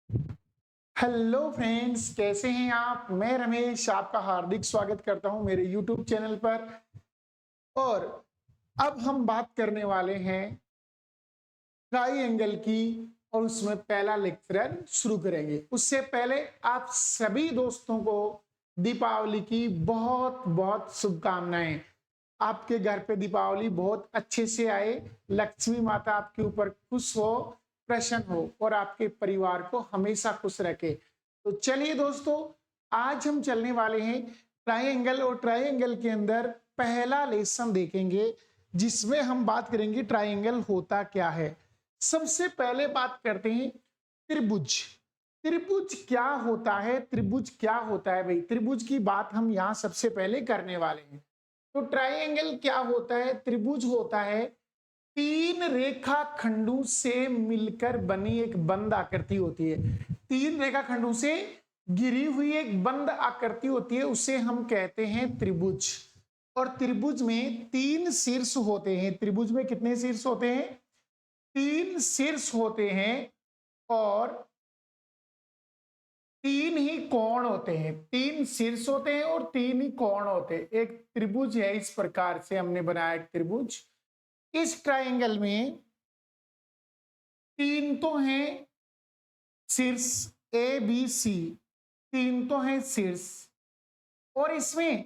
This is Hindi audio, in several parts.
हेलो फ्रेंड्स, कैसे हैं आप। मैं रमेश आपका हार्दिक स्वागत करता हूं मेरे यूट्यूब चैनल पर। और अब हम बात करने वाले हैं ट्राइंगल की, और उसमें पहला लेक्चर शुरू करेंगे। उससे पहले आप सभी दोस्तों को दीपावली की बहुत बहुत शुभकामनाएं। आपके घर पे दीपावली बहुत अच्छे से आए, लक्ष्मी माता आपके ऊपर खुश हो, प्रसन्न हो और आपके परिवार को हमेशा खुश रखे। तो चलिए दोस्तों, आज हम चलने वाले हैं ट्रायंगल, और ट्रायंगल के अंदर पहला लेसन देखेंगे जिसमें हम बात करेंगे ट्रायंगल होता क्या है। सबसे पहले बात करते हैं त्रिभुज। त्रिभुज क्या होता है, त्रिभुज क्या होता है भाई। त्रिभुज की बात हम यहाँ सबसे पहले करने वाले हैं। तो ट्रायंगल क्या होता है, त्रिभुज होता है तीन रेखा खंडों से मिलकर बनी एक बंद आकृति होती है। तीन रेखा खंडों से गिरी हुई एक बंद आकृति होती है, उसे हम कहते हैं त्रिभुज। और त्रिभुज में तीन शीर्ष होते हैं। त्रिभुज में कितने शीर्ष होते हैं? तीन शीर्ष होते हैं और तीन ही कोण होते हैं। तीन शीर्ष होते हैं और तीन ही कोण होते हैं। एक त्रिभुज है, इस प्रकार से हमने बनाया एक त्रिभुज। इस ट्रायंगल में तीन तो हैं शीर्ष, ए बी सी, तीन तो हैं शीर्ष, और इसमें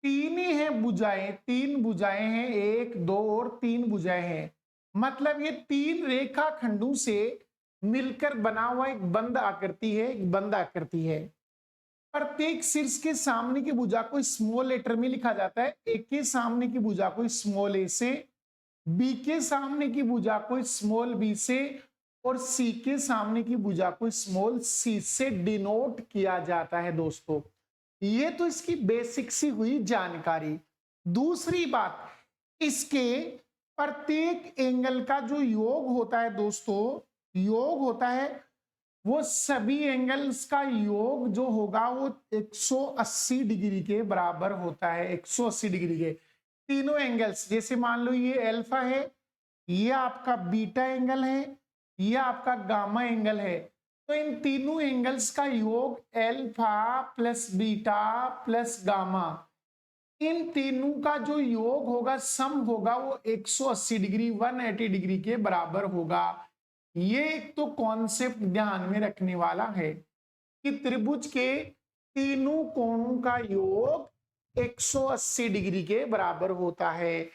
तीन ही हैं भुजाएं। तीन भुजाएं हैं, एक दो और तीन भुजाएं हैं। मतलब ये तीन रेखा खंडों से मिलकर बना हुआ एक बंद आकृति है, एक बंद आकृति है। प्रत्येक शीर्ष के सामने की भुजा को स्मॉल लेटर में लिखा जाता है। ए के सामने की भुजा को स्मॉल ए से, बी के सामने की भुजा को स्मॉल बी से, और सी के सामने की भुजा को स्मॉल सी से डिनोट किया जाता है। दोस्तों, ये तो इसकी बेसिक सी हुई जानकारी। दूसरी बात, इसके प्रत्येक एंगल का जो योग होता है दोस्तों, योग होता है, वो सभी एंगल्स का योग जो होगा वो 180 डिग्री के बराबर होता है। 180 डिग्री के तीनों एंगल्स, जैसे मान लो ये अल्फा है, ये आपका बीटा एंगल है, ये आपका गामा एंगल है। तो इन तीनों एंगल्स का योग alpha plus beta plus gamma, इन तीनों का जो योग होगा, सम होगा, वो 180 डिग्री 180 डिग्री के बराबर होगा। ये एक तो कॉन्सेप्ट ध्यान में रखने वाला है कि त्रिभुज के तीनों कोणों का योग 180 डिग्री के बराबर होता है,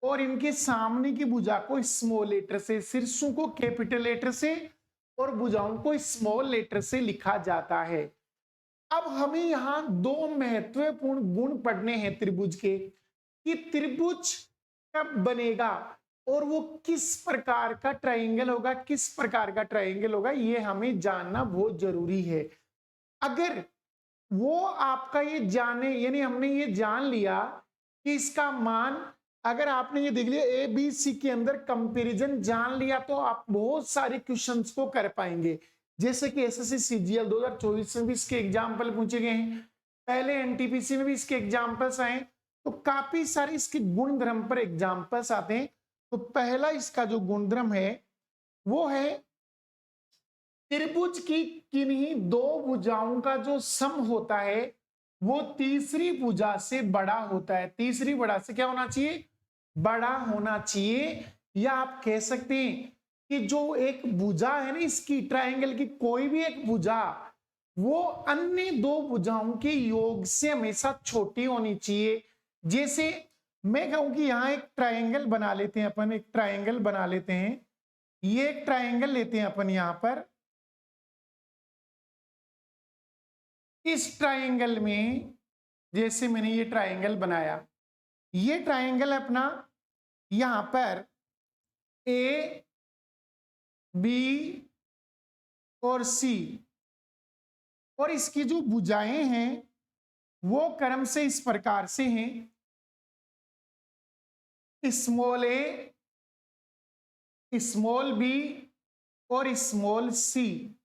और इनके सामने की भुजा को स्मॉल लेटर से, शीर्षों को कैपिटल लेटर से और भुजाओं को स्मॉल लेटर से लिखा जाता है। अब हमें यहां दो महत्वपूर्ण गुण पढ़ने हैं त्रिभुज के, कि त्रिभुज कब बनेगा और वो किस प्रकार का ट्रायंगल होगा, किस प्रकार का ट्रायंगल होगा, ये हमें जानना बहुत जरूरी है। अगर वो आपका ये जाने, यानी हमने ये जान लिया कि इसका मान, अगर आपने ये देख लिया ए बी सी के अंदर कंपैरिजन जान लिया, तो आप बहुत सारे क्वेश्चंस को कर पाएंगे। जैसे कि एसएससी सीजीएल 2024 में भी इसके एग्जाम्पल पूछे गए हैं, पहले एनटीपीसी में भी इसके एग्जाम्पल्स आए, तो काफी सारे इसके गुण धर्म पर एग्जाम्पल्स आते हैं। तो पहला इसका जो गुणधर्म है वो है त्रिभुज की किन्हीं दो भुजाओं का जो सम होता है वो तीसरी भुजा से बड़ा होता है। तीसरी भुजा से क्या होना चाहिए? बड़ा होना चाहिए। या आप कह सकते हैं कि जो एक भुजा है ना इसकी, ट्रायंगल की कोई भी एक भुजा, वो अन्य दो भुजाओं के योग से हमेशा छोटी होनी चाहिए। जैसे मैं कहूं कि यहां एक ट्रायंगल बना लेते हैं अपन, एक ट्रायंगल बना लेते हैं, ये एक ट्रायंगल लेते हैं अपन यहां पर। इस ट्रायंगल में जैसे मैंने ये ट्रायंगल बनाया, ये ट्रायंगल अपना यहां पर ए बी और सी, और इसकी जो भुजाएं हैं वो क्रम से इस प्रकार से हैं, स्मॉल ए, स्मॉल बी और स्मॉल सी,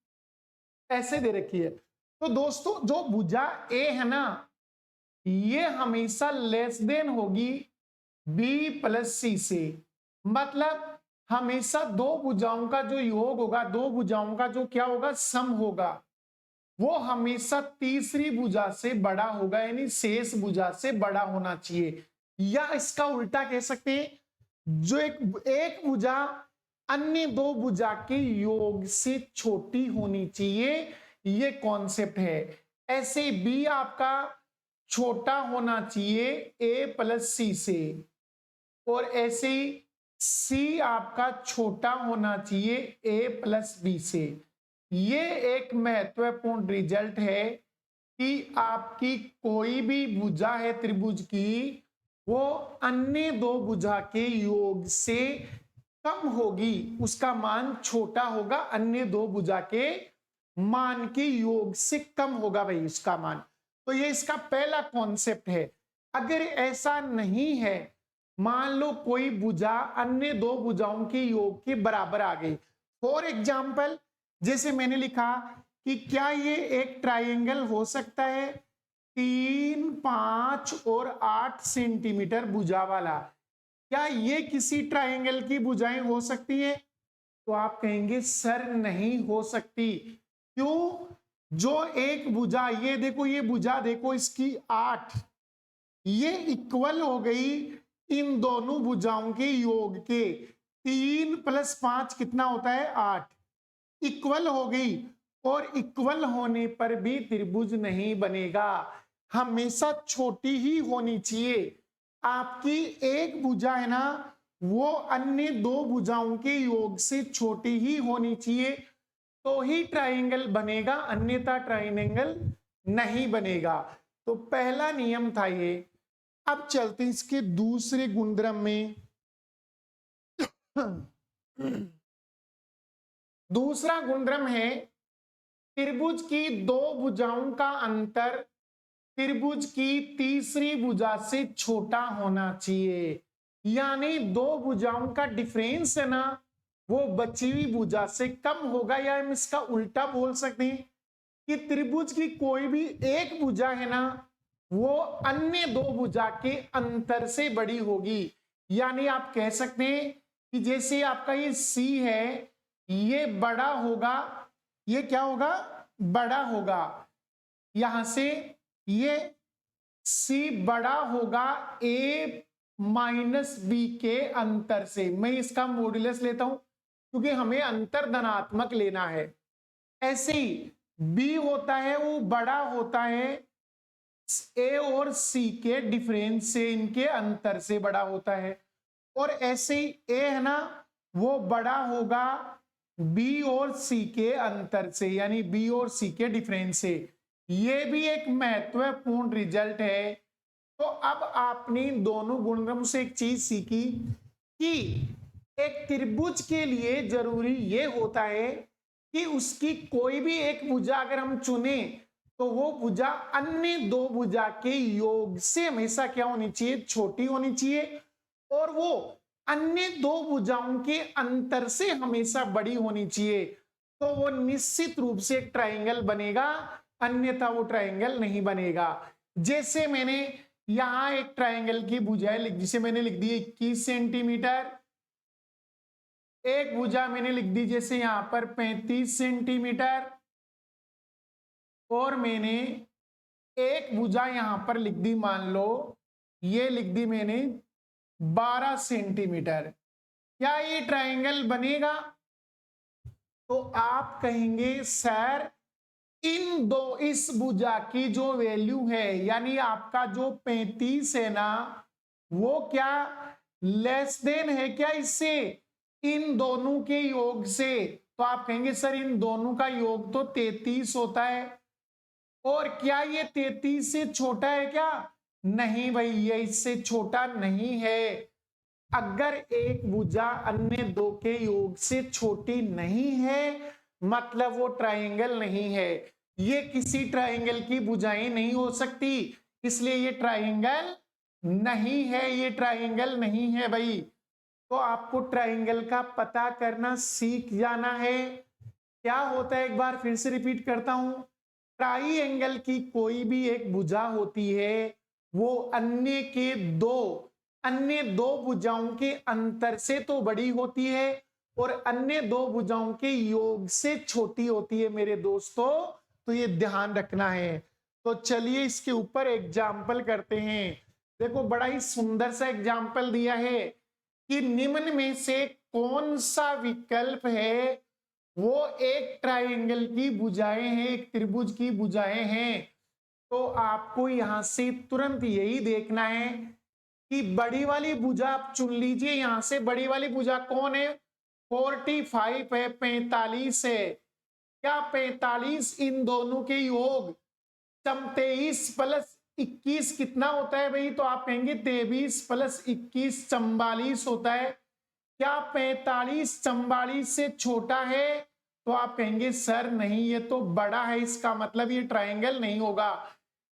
ऐसे दे रखी है। तो दोस्तों, जो भुजा ए है ना, ये हमेशा लेस देन होगी बी प्लस सी से। मतलब हमेशा दो भुजाओं का जो योग होगा, दो भुजाओं का जो क्या होगा, सम होगा, वो हमेशा तीसरी भुजा से बड़ा होगा, यानी शेष भुजा से बड़ा होना चाहिए। या इसका उल्टा कह सकते हैं, जो एक भुजा अन्य दो भुजा के योग से छोटी होनी चाहिए, ये कॉन्सेप्ट है। ऐसे बी आपका छोटा होना चाहिए ए प्लस सी से, और ऐसे सी आपका छोटा होना चाहिए ए प्लस बी से। ये एक महत्वपूर्ण रिजल्ट है कि आपकी कोई भी भुजा है त्रिभुज की, वो अन्य दो भुजा के योग से कम होगी, उसका मान छोटा होगा, अन्य दो भुजा के मान के योग से कम होगा भाई उसका मान। तो ये इसका पहला कॉन्सेप्ट है। अगर ऐसा नहीं है, मान लो कोई भुजा अन्य दो भुजाओं के योग के बराबर आ गई, फॉर एग्जाम्पल जैसे मैंने लिखा कि क्या ये एक ट्राइंगल हो सकता है 3, 5 और 8 सेंटीमीटर भुजा वाला, क्या ये किसी ट्राइंगल की भुजाएं हो सकती है? तो आप कहेंगे सर नहीं हो सकती। क्यों? जो एक भुजा, ये देखो, ये भुजा देखो इसकी 8, ये इक्वल हो गई इन दोनों भुजाओं के योग के। 3 + 5 कितना होता है? 8, इक्वल हो गई। और इक्वल होने पर भी त्रिभुज नहीं बनेगा, हमेशा छोटी ही होनी चाहिए। आपकी एक भुजा है ना, वो अन्य दो भुजाओं के योग से छोटी ही होनी चाहिए, तो ही ट्राइंगल बनेगा, अन्यथा ट्राइंगल नहीं बनेगा। तो पहला नियम था ये। अब चलते हैं इसके दूसरे गुणधर्म में। दूसरा गुणधर्म है त्रिभुज की दो भुजाओं का अंतर त्रिभुज की तीसरी भुजा से छोटा होना चाहिए। यानी दो भुजाओं का डिफरेंस है ना, वो बची हुई भुजा से कम होगा, या हम इसका उल्टा बोल सकते हैं कि त्रिभुज की कोई भी एक भुजा है ना, वो अन्य दो भुजा के अंतर से बड़ी होगी। यानी आप कह सकते हैं कि जैसे आपका ये सी है, ये बड़ा होगा, ये क्या होगा? बड़ा होगा। यहां से ये सी बड़ा होगा ए माइनस बी के अंतर से। मैं इसका मॉड्यूलस लेता हूं क्योंकि हमें अंतर धनात्मक लेना है। ऐसे ही बी होता है, वो बड़ा होता है ए और सी के डिफरेंस से, इनके अंतर से बड़ा होता है। और ऐसे ही ए है ना, वो बड़ा होगा बी और सी के अंतर से, यानी बी और सी के डिफरेंस से। ये भी एक महत्वपूर्ण रिजल्ट है। तो अब आपने दोनों गुणधर्म से एक चीज सीखी कि एक त्रिभुज के लिए जरूरी ये होता है कि उसकी कोई भी एक भुजा अगर हम चुने, तो वो भुजा अन्य दो भुजा के योग से हमेशा क्या होनी चाहिए? छोटी होनी चाहिए। और वो अन्य दो भुजाओं के अंतर से हमेशा बड़ी होनी चाहिए, तो वो निश्चित रूप से एक ट्राइंगल बनेगा, अन्यथा वो ट्राइंगल नहीं बनेगा। जैसे मैंने यहां एक ट्राइंगल की भुजाएं लिख, जिसे मैंने लिख दी 21 सेंटीमीटर, एक भुजा मैंने लिख दी जैसे यहां पर 35 सेंटीमीटर, और मैंने एक भुजा यहां पर लिख दी, मान लो ये लिख दी मैंने 12 सेंटीमीटर। क्या ये ट्राइंगल बनेगा? तो आप कहेंगे सर इन दो, इस भुजा की जो वैल्यू है, यानी आपका जो 35 है ना, वो क्या लेस देन है क्या इससे, इन दोनों के योग से? तो आप कहेंगे सर इन दोनों का योग तो 33 होता है, और क्या ये 33 से छोटा है क्या? नहीं भाई, ये इससे छोटा नहीं है। अगर एक भुजा अन्य दो के योग से छोटी नहीं है, मतलब वो ट्राइंगल नहीं है। ये किसी ट्राइंगल की भुजाएं नहीं हो सकती, इसलिए ये ट्राइंगल नहीं है, ये ट्राइंगल नहीं है भाई। तो आपको ट्राइंगल का पता करना सीख जाना है। क्या होता है, एक बार फिर से रिपीट करता हूं, ट्राइंगल की कोई भी एक भुजा होती है, वो अन्य के दो, अन्य दो भुजाओं के अंतर से तो बड़ी होती है और अन्य दो भुजाओं के योग से छोटी होती है मेरे दोस्तों, तो ये ध्यान रखना है। तो चलिए इसके ऊपर एग्जाम्पल करते हैं। देखो बड़ा ही सुंदर सा एग्जाम्पल दिया है कि निम्न में से कौन सा विकल्प है वो एक ट्रायंगल की भुजाएं हैं, एक त्रिभुज की भुजाएं हैं। तो आपको यहां से तुरंत यही देखना है कि बड़ी वाली भुजा आप चुन लीजिए। यहां से बड़ी वाली भुजा कौन है? 45 है, 45 है। क्या 45 इन दोनों के योग 23 प्लस 21 कितना होता है भाई? तो आप कहेंगे 23 प्लस 21 44 होता है। क्या 45 44 से छोटा है? तो आप कहेंगे सर नहीं, ये तो बड़ा है, इसका मतलब ये ट्रायंगल नहीं होगा।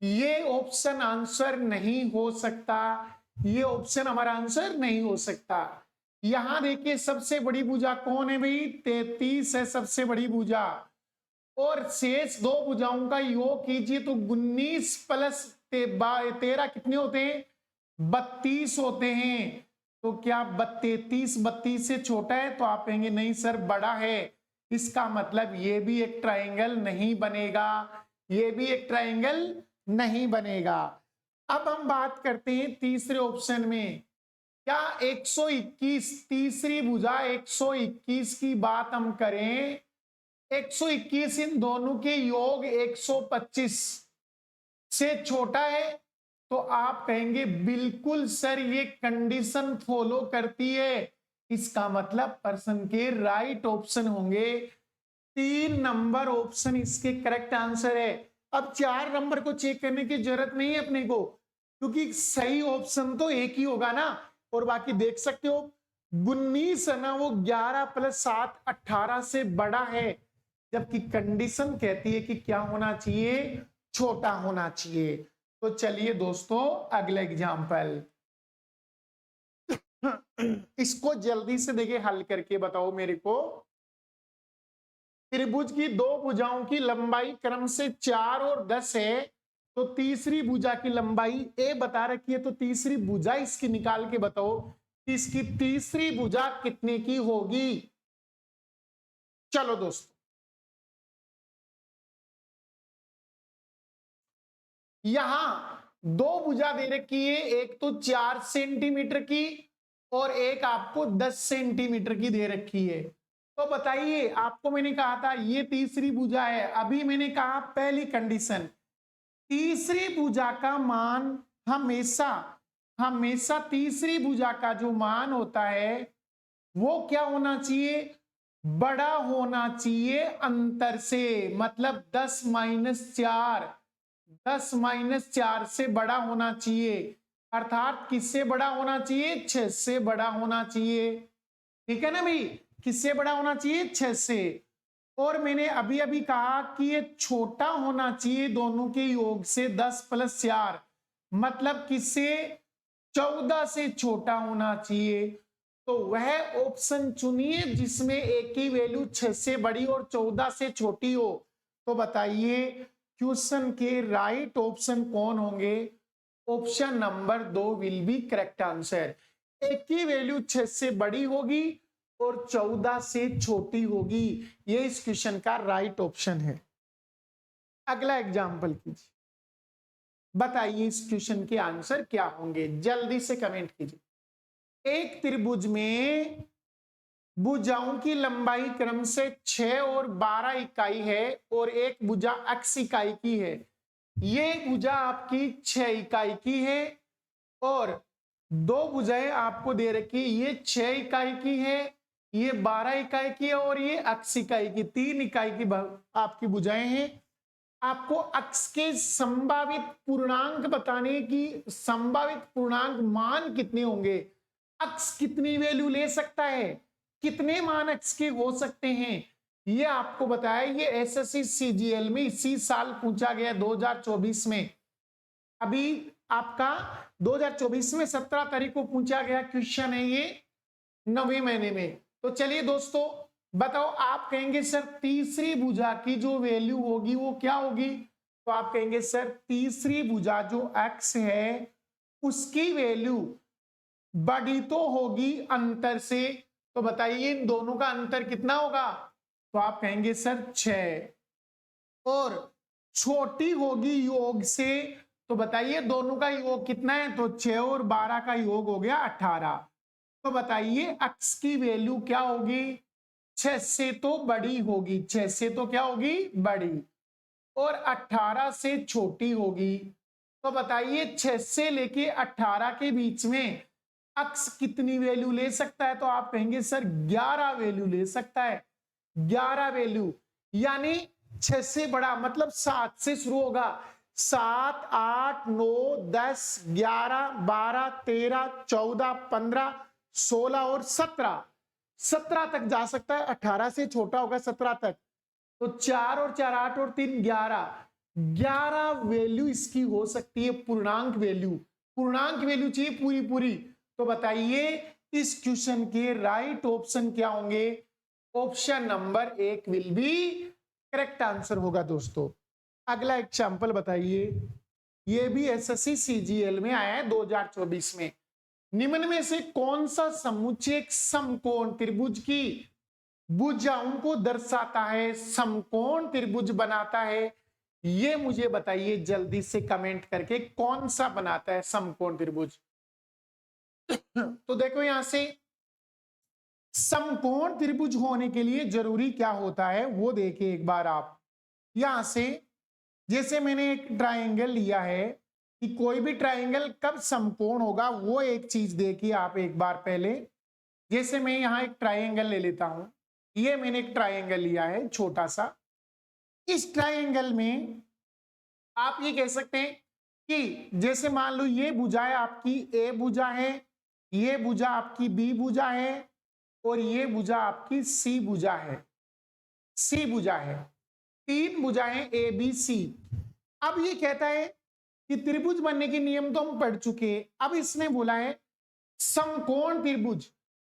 ये ऑप्शन आंसर नहीं हो सकता, ये ऑप्शन हमारा आंसर नहीं हो सकता। यहां देखिए सबसे बड़ी भुजा कौन है भाई? 33 है सबसे बड़ी भुजा, और शेष दो भुजाओं का योग कीजिए तो 19 प्लस 13 कितने होते हैं? 32 होते हैं। तो क्या 33 से छोटा है? तो आप कहेंगे नहीं सर बड़ा है। इसका मतलब ये भी एक ट्रायंगल नहीं बनेगा, ये भी एक ट्रायंगल नहीं बनेगा। अब हम बात करते हैं तीसरे ऑप्शन में। क्या 121 तीसरी भुजा 121 की बात हम करें, 121 इन दोनों के योग 125 से छोटा है? तो आप कहेंगे बिल्कुल सर ये कंडीशन फॉलो करती है। इसका मतलब पर्सन के राइट ऑप्शन होंगे। 3 नंबर ऑप्शन इसके करेक्ट आंसर है। अब 4 नंबर को चेक करने की जरूरत नहीं है अपने को, क्योंकि सही ऑप्शन तो एक ही होगा ना। और बाकी देख सकते हो 19 है ना, वो 11 प्लस 7 18 से बड़ा है, जबकि कंडीशन कहती है कि क्या होना चाहिए? छोटा होना चाहिए। तो चलिए दोस्तों अगला एग्जाम्पल इसको जल्दी से देखिए हल करके बताओ मेरे को। त्रिभुज की दो भुजाओं की लंबाई क्रम से 4 और 10 है, तो तीसरी भुजा की लंबाई ए बता रखी है, तो तीसरी भुजा इसकी निकाल के बताओ कि इसकी तीसरी भुजा कितने की होगी। चलो दोस्तों यहां दो भुजा दे रखी है, एक तो 4 सेंटीमीटर की और एक आपको 10 सेंटीमीटर की दे रखी है। तो बताइए, आपको मैंने कहा था ये तीसरी भुजा है, अभी मैंने कहा पहली कंडीशन, तीसरी भुजा का मान हमेशा हमेशा तीसरी भुजा का जो मान होता है वो क्या होना चाहिए? बड़ा होना चाहिए अंतर से। मतलब 10 - 4, 10 - 4 से बड़ा होना चाहिए। अर्थात किससे बड़ा होना चाहिए? 6 से बड़ा होना चाहिए। ठीक है ना भाई? किससे बड़ा होना चाहिए? 6 से। और मैंने अभी अभी कहा कि ये छोटा होना चाहिए दोनों के योग से 10 + 4, मतलब किससे? 14 से छोटा होना चाहिए। तो वह ऑप्शन चुनिए जिसमें एक की वैल्यू 6 से बड़ी और 14 से छोटी हो। तो बताइए क्वेश्चन के राइट ऑप्शन कौन होंगे? Option number 2 will be correct answer. एक की वैल्यू 6 से बड़ी होगी और 14 से छोटी होगी, ये इस क्वेश्चन का राइट ऑप्शन है। अगला एग्जाम्पल कीजिए, बताइए इस क्वेश्चन के आंसर क्या होंगे, जल्दी से कमेंट कीजिए। एक त्रिभुज में भुजाओं की लंबाई क्रम से 6 और 12 इकाई है और एक भुजा x इकाई की है। ये भुजा आपकी 6 इकाई की है और दो भुजाएं आपको दे रखी, ये 6 इकाई की है, ये 12 इकाई की है और ये x इकाई की, 3 इकाई की आपकी भुजाएं हैं। आपको x के संभावित पूर्णांक बताने की, संभावित पूर्णांक मान कितने होंगे, x कितनी वैल्यू ले सकता है, कितने मान x के हो सकते हैं, ये आपको बताया। ये एसएससी सीजीएल में इसी साल पूछा गया 2024 में। अभी आपका 2024 में 17 तारीख को पूछा गया क्वेश्चन है ये, 9वें महीने में। तो चलिए दोस्तों बताओ, आप कहेंगे सर तीसरी भुजा की जो वैल्यू होगी वो क्या होगी? तो आप कहेंगे सर तीसरी भुजा जो x है उसकी वैल्यू बड़ी तो होगी अंतर से, तो बताइए इन दोनों का अंतर कितना होगा, तो आप कहेंगे सर 6। और छोटी होगी योग से, तो बताइए दोनों का योग कितना है, तो 6 और 12 का योग हो गया 18। तो बताइए x की वैल्यू क्या होगी, 6 से तो बड़ी होगी, 6 से तो क्या होगी, बड़ी, और 18 से छोटी होगी। तो बताइए 6 से लेके 18 के बीच में x कितनी वैल्यू ले सकता है, तो आप कहेंगे सर 11 वैल्यू ले सकता है, 11 वैल्यू। यानी 6 से बड़ा मतलब 7 से शुरू होगा, 7, 8, 9, 10, 11, 12, 13, 14, 15, 16 और 17 तक जा सकता है। 18 से छोटा होगा 17 तक, तो 4 और 4 8 और 3 11 वैल्यू इसकी हो सकती है, पूर्णांक वैल्यू। पूर्णांक वैल्यू चाहिए पूरी पूरी। तो बताइए इस क्वेश्चन के राइट ऑप्शन क्या होंगे, option number 1 will be correct answer होगा दोस्तों। अगला एग्जांपल बताइए, ये भी एसएससी सीजीएल में आया है 2024 में। निम्न में से कौन सा समुच्चय समकोण त्रिभुज की भुजाओं को दर्शाता है, समकोण त्रिभुज बनाता है, ये मुझे बताइए जल्दी से कमेंट करके, कौन सा बनाता है समकोण त्रिभुज। तो देखो यहां से समकोण त्रिभुज होने के लिए जरूरी क्या होता है वो देखिए एक बार आप। यहां से जैसे मैंने एक ट्रायंगल लिया है, कि कोई भी ट्रायंगल कब समकोण होगा वो एक चीज देखिए आप एक बार पहले। जैसे मैं यहां एक ट्रायंगल ले लेता हूं, ये मैंने एक ट्रायंगल लिया है छोटा सा। इस ट्रायंगल में आप ये कह सकते हैं कि जैसे मान लो ये भुजा है आपकी ए भुजा है, ये भुजा आपकी बी भुजा है, और ये भुजा आपकी सी भुजा है, सी भुजा है। 3 भुजाएं ए बी सी। अब ये कहता है कि त्रिभुज बनने के नियम तो हम पढ़ चुके हैं, अब इसने बोला है समकोण त्रिभुज।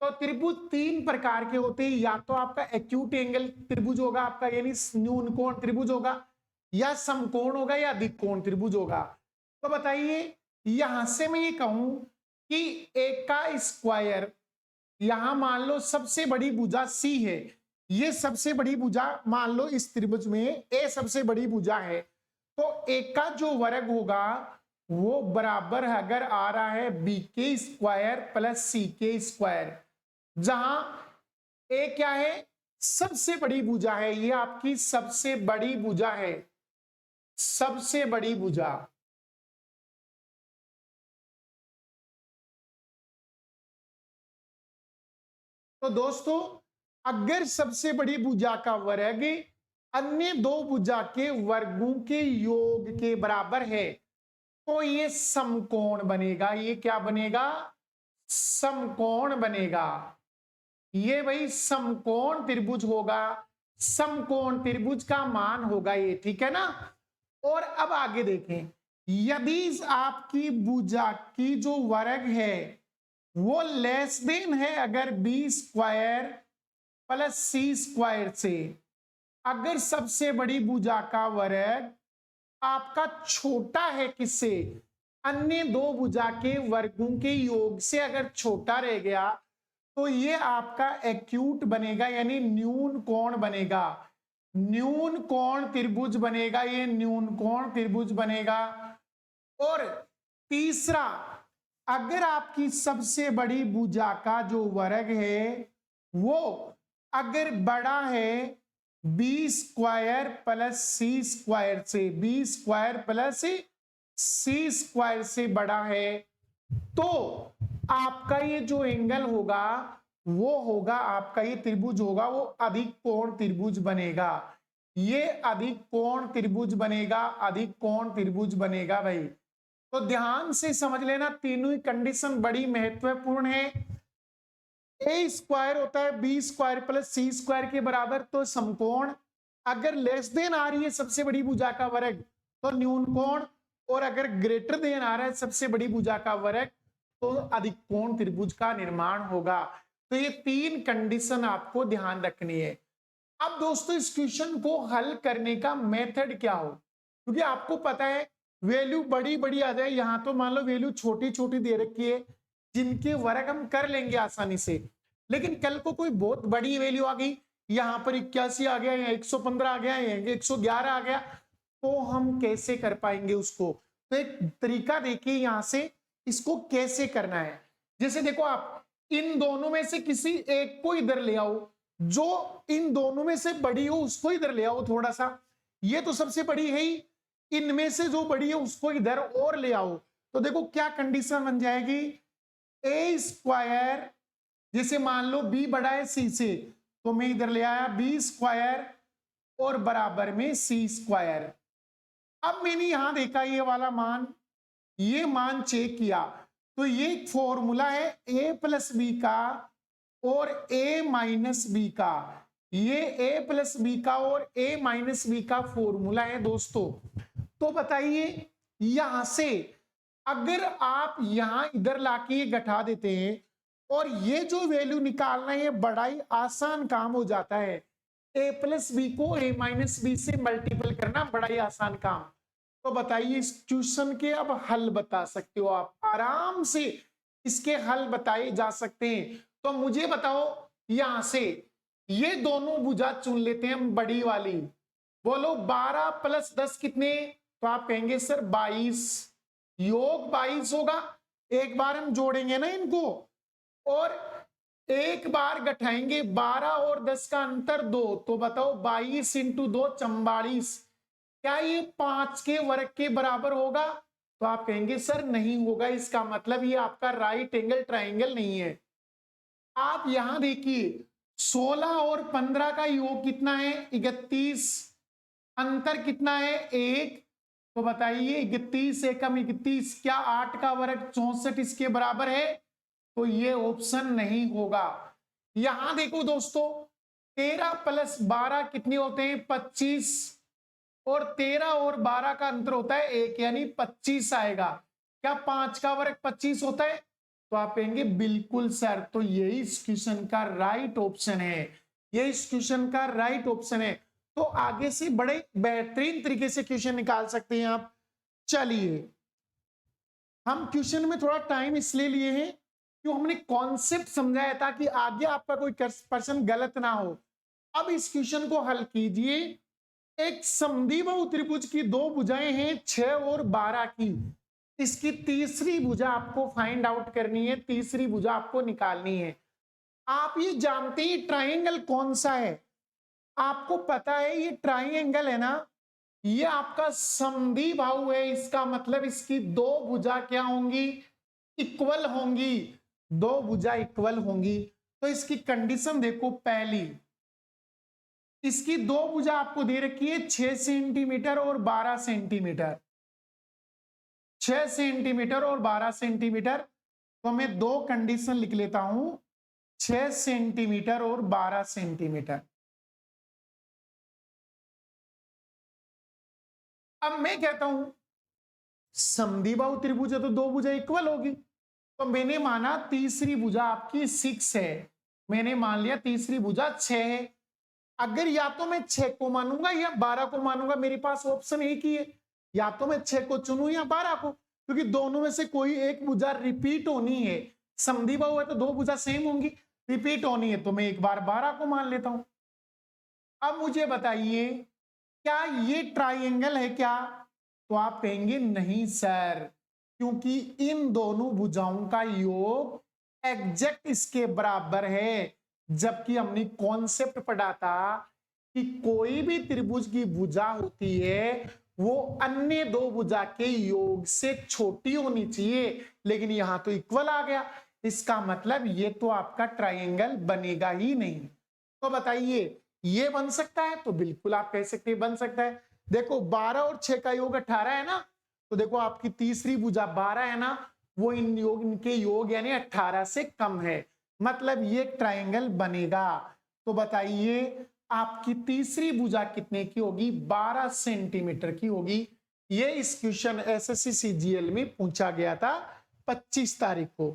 तो त्रिभुज 3 प्रकार के होते हैं, या तो आपका एक्यूट एंगल त्रिभुज होगा आपका, यानी न्यून कोण त्रिभुज होगा, या समकोण होगा, या अधिक कोण त्रिभुज होगा। तो बताइए यहां से मैं ये कहूं कि ए का स्क्वायर, यहां मान लो सबसे बड़ी भुजा सी है, ये सबसे बड़ी भुजा मान लो इस त्रिभुज में ए सबसे बड़ी भुजा है, तो ए का जो वर्ग होगा वो बराबर अगर आ रहा है बी के स्क्वायर प्लस सी के स्क्वायर, जहां ए क्या है, सबसे बड़ी भुजा है, ये आपकी सबसे बड़ी भुजा है, सबसे बड़ी भुजा। तो दोस्तों अगर सबसे बड़ी भुजा का वर्ग अन्य 2 भुजा के वर्गों के योग के बराबर है, तो ये समकोण बनेगा। ये क्या बनेगा, समकोण बनेगा। ये भाई समकोण त्रिभुज होगा, समकोण त्रिभुज का मान होगा ये, ठीक है ना। और अब आगे देखें, यदि आपकी भुजा की जो वर्ग है वो लेस देन है अगर बी स्क्वायर प्लस सी स्क्वायर से, अगर सबसे बड़ी भुजा का वर्ग आपका छोटा है किससे, अन्य 2 भुजा के वर्गों के योग से अगर छोटा रह गया, तो ये आपका एक्यूट बनेगा, यानी न्यून कोण बनेगा, न्यून कोण त्रिभुज बनेगा, ये न्यून कोण त्रिभुज बनेगा। और तीसरा, अगर आपकी सबसे बड़ी भुजा का जो वर्ग है वो अगर बड़ा है बी स्क्वायर प्लस सी स्क्वायर से, बी स्क्वायर प्लस सी स्क्वायर से बड़ा है, तो आपका ये जो एंगल होगा वो होगा आपका, ये त्रिभुज होगा वो अधिक कोण त्रिभुज बनेगा, ये अधिक कोण त्रिभुज बनेगा, अधिक कोण त्रिभुज बनेगा भाई। तो ध्यान से समझ लेना, तीनों ही कंडीशन बड़ी महत्वपूर्ण है। ए स्क्वायर होता है बी स्क्वायर प्लस सी स्क्वायर के बराबर, तो समकोण। अगर लेस देन आ रही है सबसे बड़ी भुजा का वर्ग तो न्यून कोण, और अगर ग्रेटर देन आ रहा है सबसे बड़ी भुजा का वर्ग तो अधिक कोण त्रिभुज का निर्माण होगा। तो ये 3 कंडीशन आपको ध्यान रखनी है। अब दोस्तों इस क्वेश्चन को हल करने का मेथड क्या हो, क्योंकि आपको पता है वैल्यू बड़ी बड़ी आ जाए, यहां तो मान लो वैल्यू छोटी छोटी दे रखी है, जिनके वर्ग हम कर लेंगे आसानी से, लेकिन कल को कोई बहुत बड़ी वैल्यू आ गई, यहां पर 81 आ गया या 115 आ गया या 111 आ गया, तो हम कैसे कर पाएंगे उसको। तो एक तरीका देखिए यहां से इसको कैसे करना है। जैसे देखो आप इन दोनों में से किसी एक को इधर ले आओ, जो इन दोनों में से बड़ी हो उसको इधर ले आओ थोड़ा सा, ये तो सबसे बड़ी है ही, इनमें से जो बड़ी है उसको इधर और ले आओ। तो देखो क्या कंडीशन बन जाएगी, ए स्क्वायर, जैसे मान लो बी बड़ा है सी से, तो मैं इधर ले आया बी स्क्वायर और बराबर में सी स्क्वायर। अब मैंने यहां देखा ये वाला मान, ये मान चेक किया, तो ये एक फॉर्मूला है ए प्लस बी का और ए माइनस बी का, ये ए प्लस बी का और ए माइनस बी का फॉर्मूला है दोस्तों। तो बताइए यहां से अगर आप यहां इधर लाके ये घटा देते हैं और ये जो वैल्यू निकालना है, ये बड़ा ही आसान काम हो जाता है। ए प्लस बी को ए माइनस बी से मल्टीपल करना बड़ा ही आसान काम। तो बताइए इस क्वेश्चन के अब हल बता सकते हो आप, आराम से इसके हल बताए जा सकते हैं। तो मुझे बताओ यहां से ये दोनों भुजा चुन लेते हैं हम, बड़ी वाली, बोलो 12 प्लस 10 कितने, तो आप कहेंगे सर 22, योग 22 होगा। एक बार हम जोड़ेंगे ना इनको और एक बार घटाएंगे, 12 और 10 का अंतर 2, तो बताओ 22 इंटू 2 44, क्या ये 5 के वर्ग के बराबर होगा। तो आप कहेंगे सर नहीं होगा, इसका मतलब ये आपका राइट एंगल ट्राइंगल नहीं है। आप यहां देखिए 16 और 15 का योग कितना है 31, अंतर कितना है 1, तो बताइए 31 एकम 31, क्या 8 का वर्ग 64 इसके बराबर है, तो ये ऑप्शन नहीं होगा। यहां देखो दोस्तों 13 प्लस 12 कितने होते हैं 25, और 13 और 12 का अंतर होता है 1, यानी 25 आएगा। क्या 5 का वर्ग 25 होता है, तो आप कहेंगे बिल्कुल सर, तो यही इस क्वेश्चन का राइट ऑप्शन है, ये इस क्वेश्चन का राइट ऑप्शन है। तो आगे से बड़े बेहतरीन तरीके से क्वेश्चन निकाल सकते हैं आप। चलिए हम क्वेश्चन में थोड़ा टाइम इसलिए लिए हैं क्यों, हमने कॉन्सेप्ट समझाया था कि आगे आपका कोई प्रश्न गलत ना हो। अब इस क्वेश्चन को हल कीजिए। एक समद्विबाहु त्रिभुज की दो भुजाएं हैं 6 और 12 की, इसकी तीसरी भुजा आपको फाइंड आउट करनी है, तीसरी भुजा आपको निकालनी है। आप ये जानते हैं ट्राइंगल कौन सा है, आपको पता है ये ट्राइंगल है ना, ये आपका समद्विबाहु है, इसका मतलब इसकी दो भुजा क्या होंगी इक्वल होंगी, दो भुजा इक्वल होंगी। तो इसकी कंडीशन देखो, पहली इसकी दो भुजा आपको दे रखी है 6 सेंटीमीटर और 12 सेंटीमीटर, 6 सेंटीमीटर और 12 सेंटीमीटर। तो मैं दो कंडीशन लिख लेता हूं, 6 सेंटीमीटर और 12 सेंटीमीटर। अब मैं कहता हूं समद्विबाहु त्रिभुज है तो दो भुजा इक्वल होगी, तो मैंने माना तीसरी भुजा आपकी 6 है, मैंने मान लिया तीसरी भुजा 6 है। अगर या तो मैं 6 को मानूंगा या 12 को मानूंगा, मेरे पास ऑप्शन एक ही है, या तो मैं 6 को चुनूं या 12 को, क्योंकि दोनों में से कोई एक भुजा रिपीट होनी है। समद्विबाहु है तो दो भुजा सेम होंगी, रिपीट होनी है तो मैं एक बार 12 को मान लेता हूं। अब मुझे बताइए क्या ये ट्राइंगल है क्या, तो आप कहेंगे नहीं सर, क्योंकि इन दोनों भुजाओं का योग एग्जैक्ट इसके बराबर है। जबकि हमने कॉन्सेप्ट पढ़ा था कि कोई भी त्रिभुज की भुजा होती है वो अन्य दो भुजा के योग से छोटी होनी चाहिए, लेकिन यहां तो इक्वल आ गया, इसका मतलब ये तो आपका ट्राइंगल बनेगा ही नहीं। तो बताइए ये बन सकता है, तो बिल्कुल आप कह सकते हैं बन सकता है। देखो 12 और 6 का योग 18 है ना, तो देखो आपकी तीसरी भुजा 12 है ना, वो इनके योग यानी 18 से कम है, मतलब ये ट्राइंगल बनेगा। तो बताइए आपकी तीसरी भुजा कितने की होगी 12 सेंटीमीटर की होगी। ये इस क्वेश्चन एसएससी सीजीएल में पूछा गया था 25 तारीख को।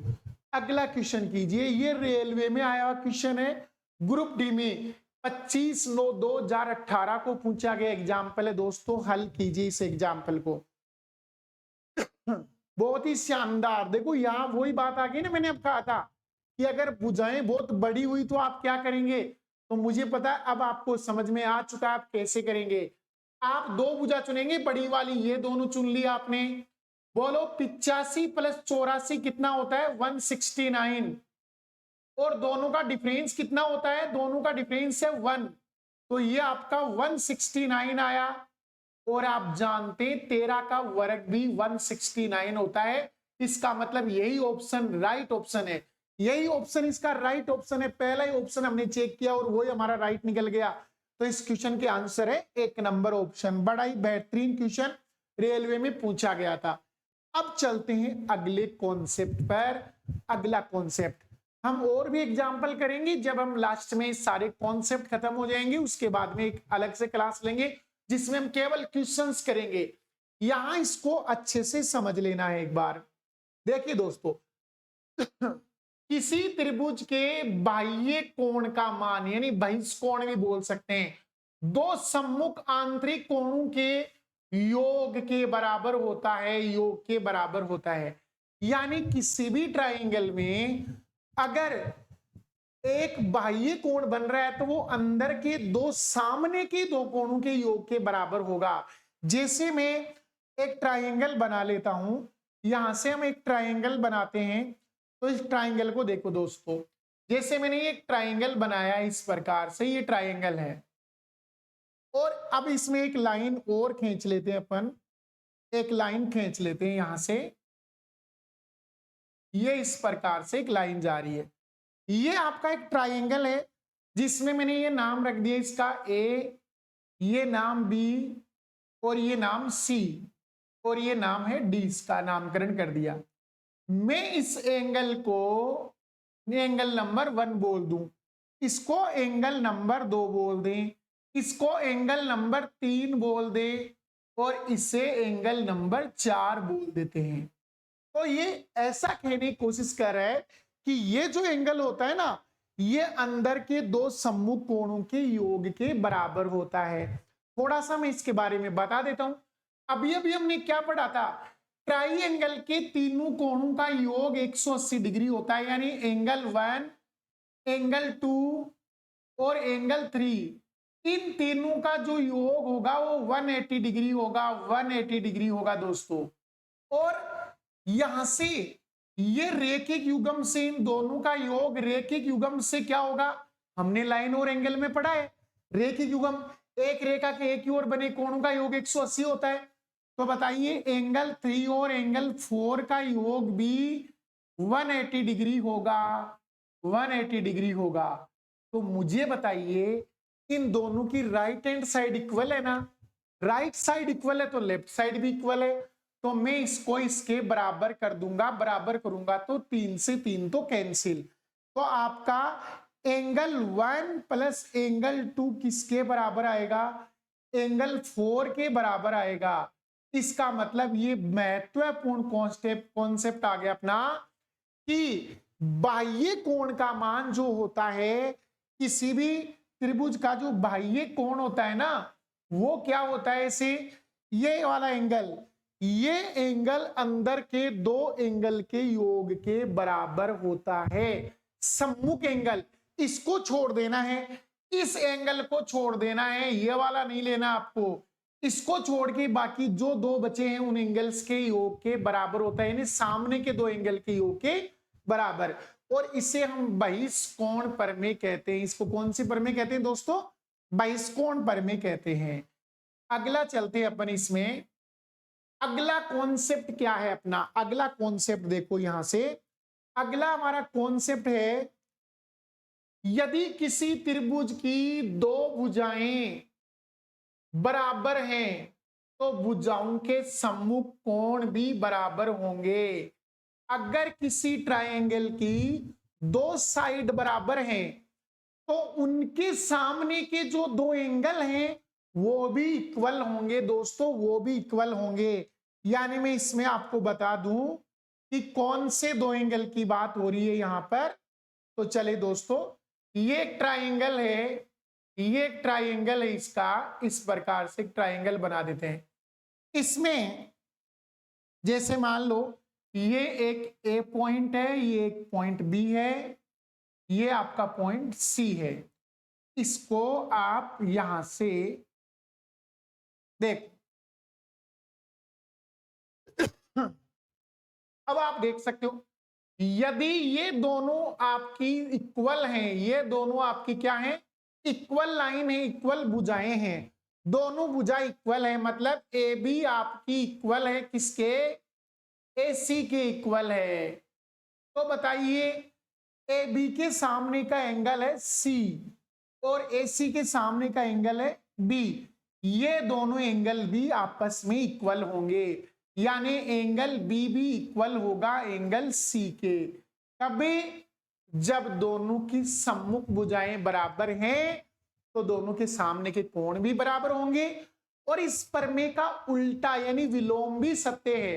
अगला क्वेश्चन कीजिए, ये रेलवे में आया हुआ क्वेश्चन है, ग्रुप डी में 25/9/2018 को पूछा गया एग्जाम्पल है दोस्तों, हल कीजिए इस एग्जाम्पल को। बहुत ही शानदार। देखो यहाँ वही बात आ गई ना, मैंने अब कहा था कि अगर भुजाएं बहुत बड़ी हुई तो आप क्या करेंगे, तो मुझे पता है अब आपको समझ में आ चुका है आप कैसे करेंगे। आप दो भुजा चुनेंगे बड़ी वाली, ये दोनों चुन लिया आपने। बोलो 85 प्लस 84 कितना होता है, 169। और दोनों का डिफरेंस कितना होता है, दोनों का डिफरेंस है 1, तो ये आपका 169 आया। और आप जानते हैं 13 का वर्ग भी 169 होता है। इसका मतलब यही ऑप्शन राइट ऑप्शन है, यही ऑप्शन इसका राइट ऑप्शन है। पहला ही ऑप्शन हमने चेक किया और वही हमारा राइट निकल गया। तो इस क्वेश्चन के आंसर है 1 नंबर ऑप्शन। बड़ा ही बेहतरीन क्वेश्चन रेलवे में पूछा गया था। अब चलते हैं अगले कॉन्सेप्ट पर। अगला कॉन्सेप्ट हम और भी एग्जाम्पल करेंगे जब हम लास्ट में सारे कॉन्सेप्ट खत्म हो जाएंगे, उसके बाद में एक अलग से क्लास लेंगे जिसमें हम केवल क्वेश्चंस करेंगे। यहां इसको अच्छे से समझ लेना है एक बार। देखिए दोस्तों, किसी त्रिभुज के बाह्य कोण का मान, यानी बहिष्कोण भी बोल सकते हैं, दो सम्मुख आंतरिक कोणों के योग के बराबर होता है, योग के बराबर होता है। यानी किसी भी ट्राइंगल में अगर एक बाह्य कोण बन रहा है तो वो अंदर के दो सामने के दो कोणों के योग के बराबर होगा। जैसे मैं एक ट्राइंगल बना लेता हूं, यहां से हम एक ट्राइंगल बनाते हैं। तो इस ट्राइंगल को देखो दोस्तों, जैसे मैंने एक ट्राइंगल बनाया इस प्रकार से, ये ट्राइंगल है। और अब इसमें एक लाइन और खींच लेते हैं अपन, एक लाइन खींच लेते हैं यहां से, ये इस प्रकार से एक लाइन जा रही है। ये आपका एक ट्राइंगल है जिसमें मैंने ये नाम रख दिया इसका ए, ये नाम बी, और ये नाम सी, और ये नाम है डी, इसका नामकरण कर दिया। मैं इस एंगल को एंगल नंबर 1 बोल दूं, इसको एंगल नंबर 2 बोल दें, इसको एंगल नंबर 3 बोल दें, और इसे एंगल नंबर 4 बोल देते हैं। तो ये ऐसा कहने की कोशिश कर रहा है कि ये जो एंगल होता है ना, ये अंदर के दो सम्मुख कोणों के योग के बराबर होता है। थोड़ा सा मैं इसके बारे में बता देता हूं। अभी अभी हमने क्या पढ़ा था, ट्राइंगल के तीनों कोणों का योग 180 डिग्री होता है, यानी एंगल 1, एंगल 2 और एंगल 3, इन तीनों का जो योग होगा वो 180 डिग्री होगा, 180 डिग्री होगा दोस्तों। और यहां से ये रेखिक युग्म से इन दोनों का योग रेखिक युग्म से क्या होगा, हमने लाइन और एंगल में पढ़ा है। रेखिक युग्म एक रेखा के एक ही ओर बने कोणों का योग 180 होता है। तो बताइए एंगल 3 और एंगल 4 का योग भी 180 डिग्री होगा, 180 डिग्री होगा। तो मुझे बताइए इन दोनों की राइट हैंड साइड इक्वल है ना, राइट साइड इक्वल है तो लेफ्ट साइड भी इक्वल है। तो मैं इसको इसके बराबर कर दूंगा, बराबर करूंगा तो 3 से 3 तो कैंसिल। तो आपका एंगल 1 प्लस एंगल 2 किसके बराबर आएगा, एंगल 4 के बराबर आएगा। इसका मतलब ये महत्वपूर्ण कॉन्सेप्ट आ गया अपना कि बाह्य कोण का मान जो होता है, किसी भी त्रिभुज का जो बाह्य कोण होता है ना, वो क्या होता है, ऐसे ये वाला एंगल, ये एंगल अंदर के दो एंगल के योग के बराबर होता है। सम्मुख एंगल इसको छोड़ देना है, इस एंगल को छोड़ देना है, ये वाला नहीं लेना आपको। इसको छोड़ के बाकी जो दो बचे हैं उन एंगल्स के योग के बराबर होता है, यानी सामने के दो एंगल के योग के बराबर। और इसे हम बहिष्कोण प्रमेय कहते हैं। इसको कौन सी प्रमेय कहते हैं दोस्तों, बहिष्कोण प्रमेय कहते हैं। अगला चलते हैं अपन इसमें, अगला कॉन्सेप्ट क्या है अपना, अगला कॉन्सेप्ट देखो यहां से। अगला हमारा कॉन्सेप्ट है, यदि किसी त्रिभुज की दो भुजाएं बराबर हैं तो भुजाओं के सम्मुख कोण भी बराबर होंगे। अगर किसी ट्रायंगल की दो साइड बराबर हैं तो उनके सामने के जो दो एंगल हैं वो भी इक्वल होंगे दोस्तों, वो भी इक्वल होंगे। यानी मैं इसमें आपको बता दूं कि कौन से दो एंगल की बात हो रही है यहां पर। तो चले दोस्तों, ये एक ट्राइंगल है, ये एक ट्राइंगल है, इसका इस प्रकार से ट्राइंगल बना देते हैं। इसमें जैसे मान लो ये एक ए पॉइंट है, ये एक पॉइंट बी है, ये आपका पॉइंट सी है। इसको आप यहां से देख, अब आप देख सकते हो, यदि ये दोनों आपकी इक्वल हैं, ये दोनों आपकी क्या है, इक्वल लाइन है, इक्वल भुजाएं हैं, दोनों भुजा इक्वल है, मतलब ए बी आपकी इक्वल है किसके, ए सी के इक्वल है। तो बताइए ए बी के सामने का एंगल है सी और ए सी के सामने का एंगल है बी, ये दोनों एंगल भी आपस में इक्वल होंगे, यानी एंगल बी भी इक्वल होगा एंगल सी के। कभी जब दोनों की सम्मुख भुजाएं बराबर हैं तो दोनों के सामने के कोण भी बराबर होंगे, और इस प्रमेय का उल्टा यानी विलोम भी सत्य है।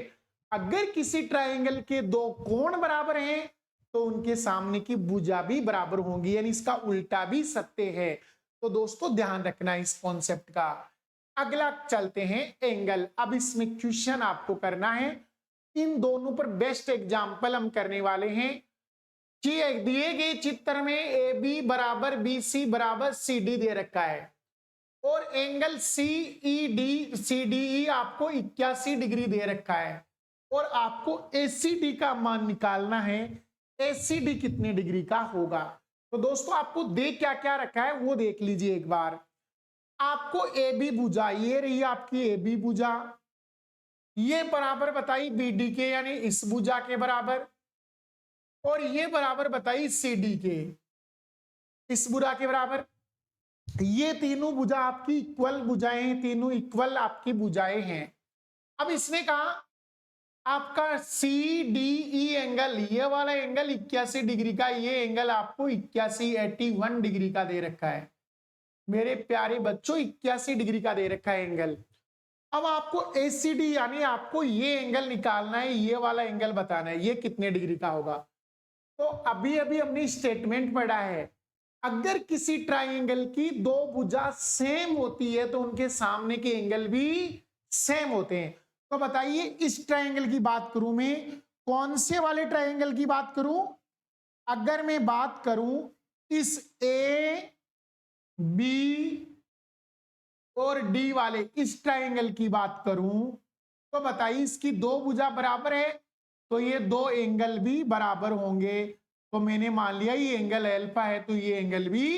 अगर किसी ट्रायंगल के दो कोण बराबर हैं तो उनके सामने की भुजा भी बराबर होंगी, यानी इसका उल्टा भी सत्य है। तो दोस्तों ध्यान रखना इस कॉन्सेप्ट का। अगला चलते हैं एंगल। अब इसमें क्वेश्चन आपको करना है, इन दोनों पर बेस्ट एग्जांपल हम करने वाले हैं कि दिए गए चित्र में ए बी बराबर बी सी बराबर सी डी दे रखा है और angle C E D C D E आपको 81 डिग्री दे रखा है, और आपको एसीडी का मान निकालना है, एसीडी कितने डिग्री का होगा। तो दोस्तों आपको दे क्या क्या रखा है वो देख लीजिए एक बार। आपको ए बी भुजा, ये रही आपकी ए बी भुजा, ये बराबर बताई बी डी के यानी इस भुजा के बराबर, और ये बराबर बताई सी डी के इस भुजा के बराबर। ये तीनों भुजा आपकी इक्वल भुजाएं हैं, तीनों इक्वल आपकी भुजाएं हैं। अब इसने कहा आपका सी डी ई एंगल, ये वाला एंगल 81 डिग्री का, ये एंगल आपको 81 डिग्री का दे रखा है मेरे प्यारे बच्चों, 81 डिग्री का दे रखा है एंगल। अब आपको एसीडी यानी आपको ये एंगल निकालना है, ये वाला एंगल बताना है ये कितने डिग्री का होगा। तो अभी अभी हमने स्टेटमेंट पढ़ा है, अगर किसी ट्राइंगल की दो भुजा सेम होती है तो उनके सामने के एंगल भी सेम होते हैं। तो बताइए इस ट्राइंगल की बात करूं मैं, कौन से वाले ट्राइंगल की बात करूं, अगर मैं बात करूं इस ए बी और डी वाले इस ट्राइंगल की बात करूं, तो बताइए इसकी दो भुजा बराबर है तो ये दो एंगल भी बराबर होंगे। तो मैंने मान लिया ये एंगल अल्फा है तो ये एंगल भी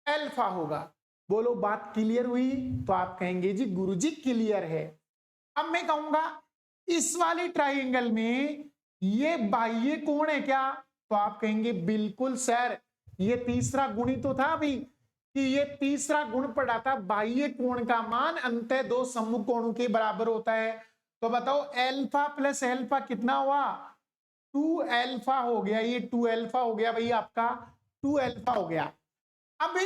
अल्फा होगा। बोलो बात क्लियर हुई? तो आप कहेंगे जी गुरुजी क्लियर है। अब मैं कहूंगा इस वाले ट्राइंगल में ये बाह्य कोण है क्या, तो आप कहेंगे बिल्कुल सर, ये तीसरा गुण ही तो था अभी कि ये तीसरा गुण पढ़ा था, बाह्य कोण का मान अंतः दो सम्मुख कोणों के बराबर होता है। तो बताओ अल्फा प्लस अल्फा कितना हुआ, 2 अल्फा हो गया, ये 2 अल्फा हो गया भाई आपका, 2 अल्फा हो गया। अब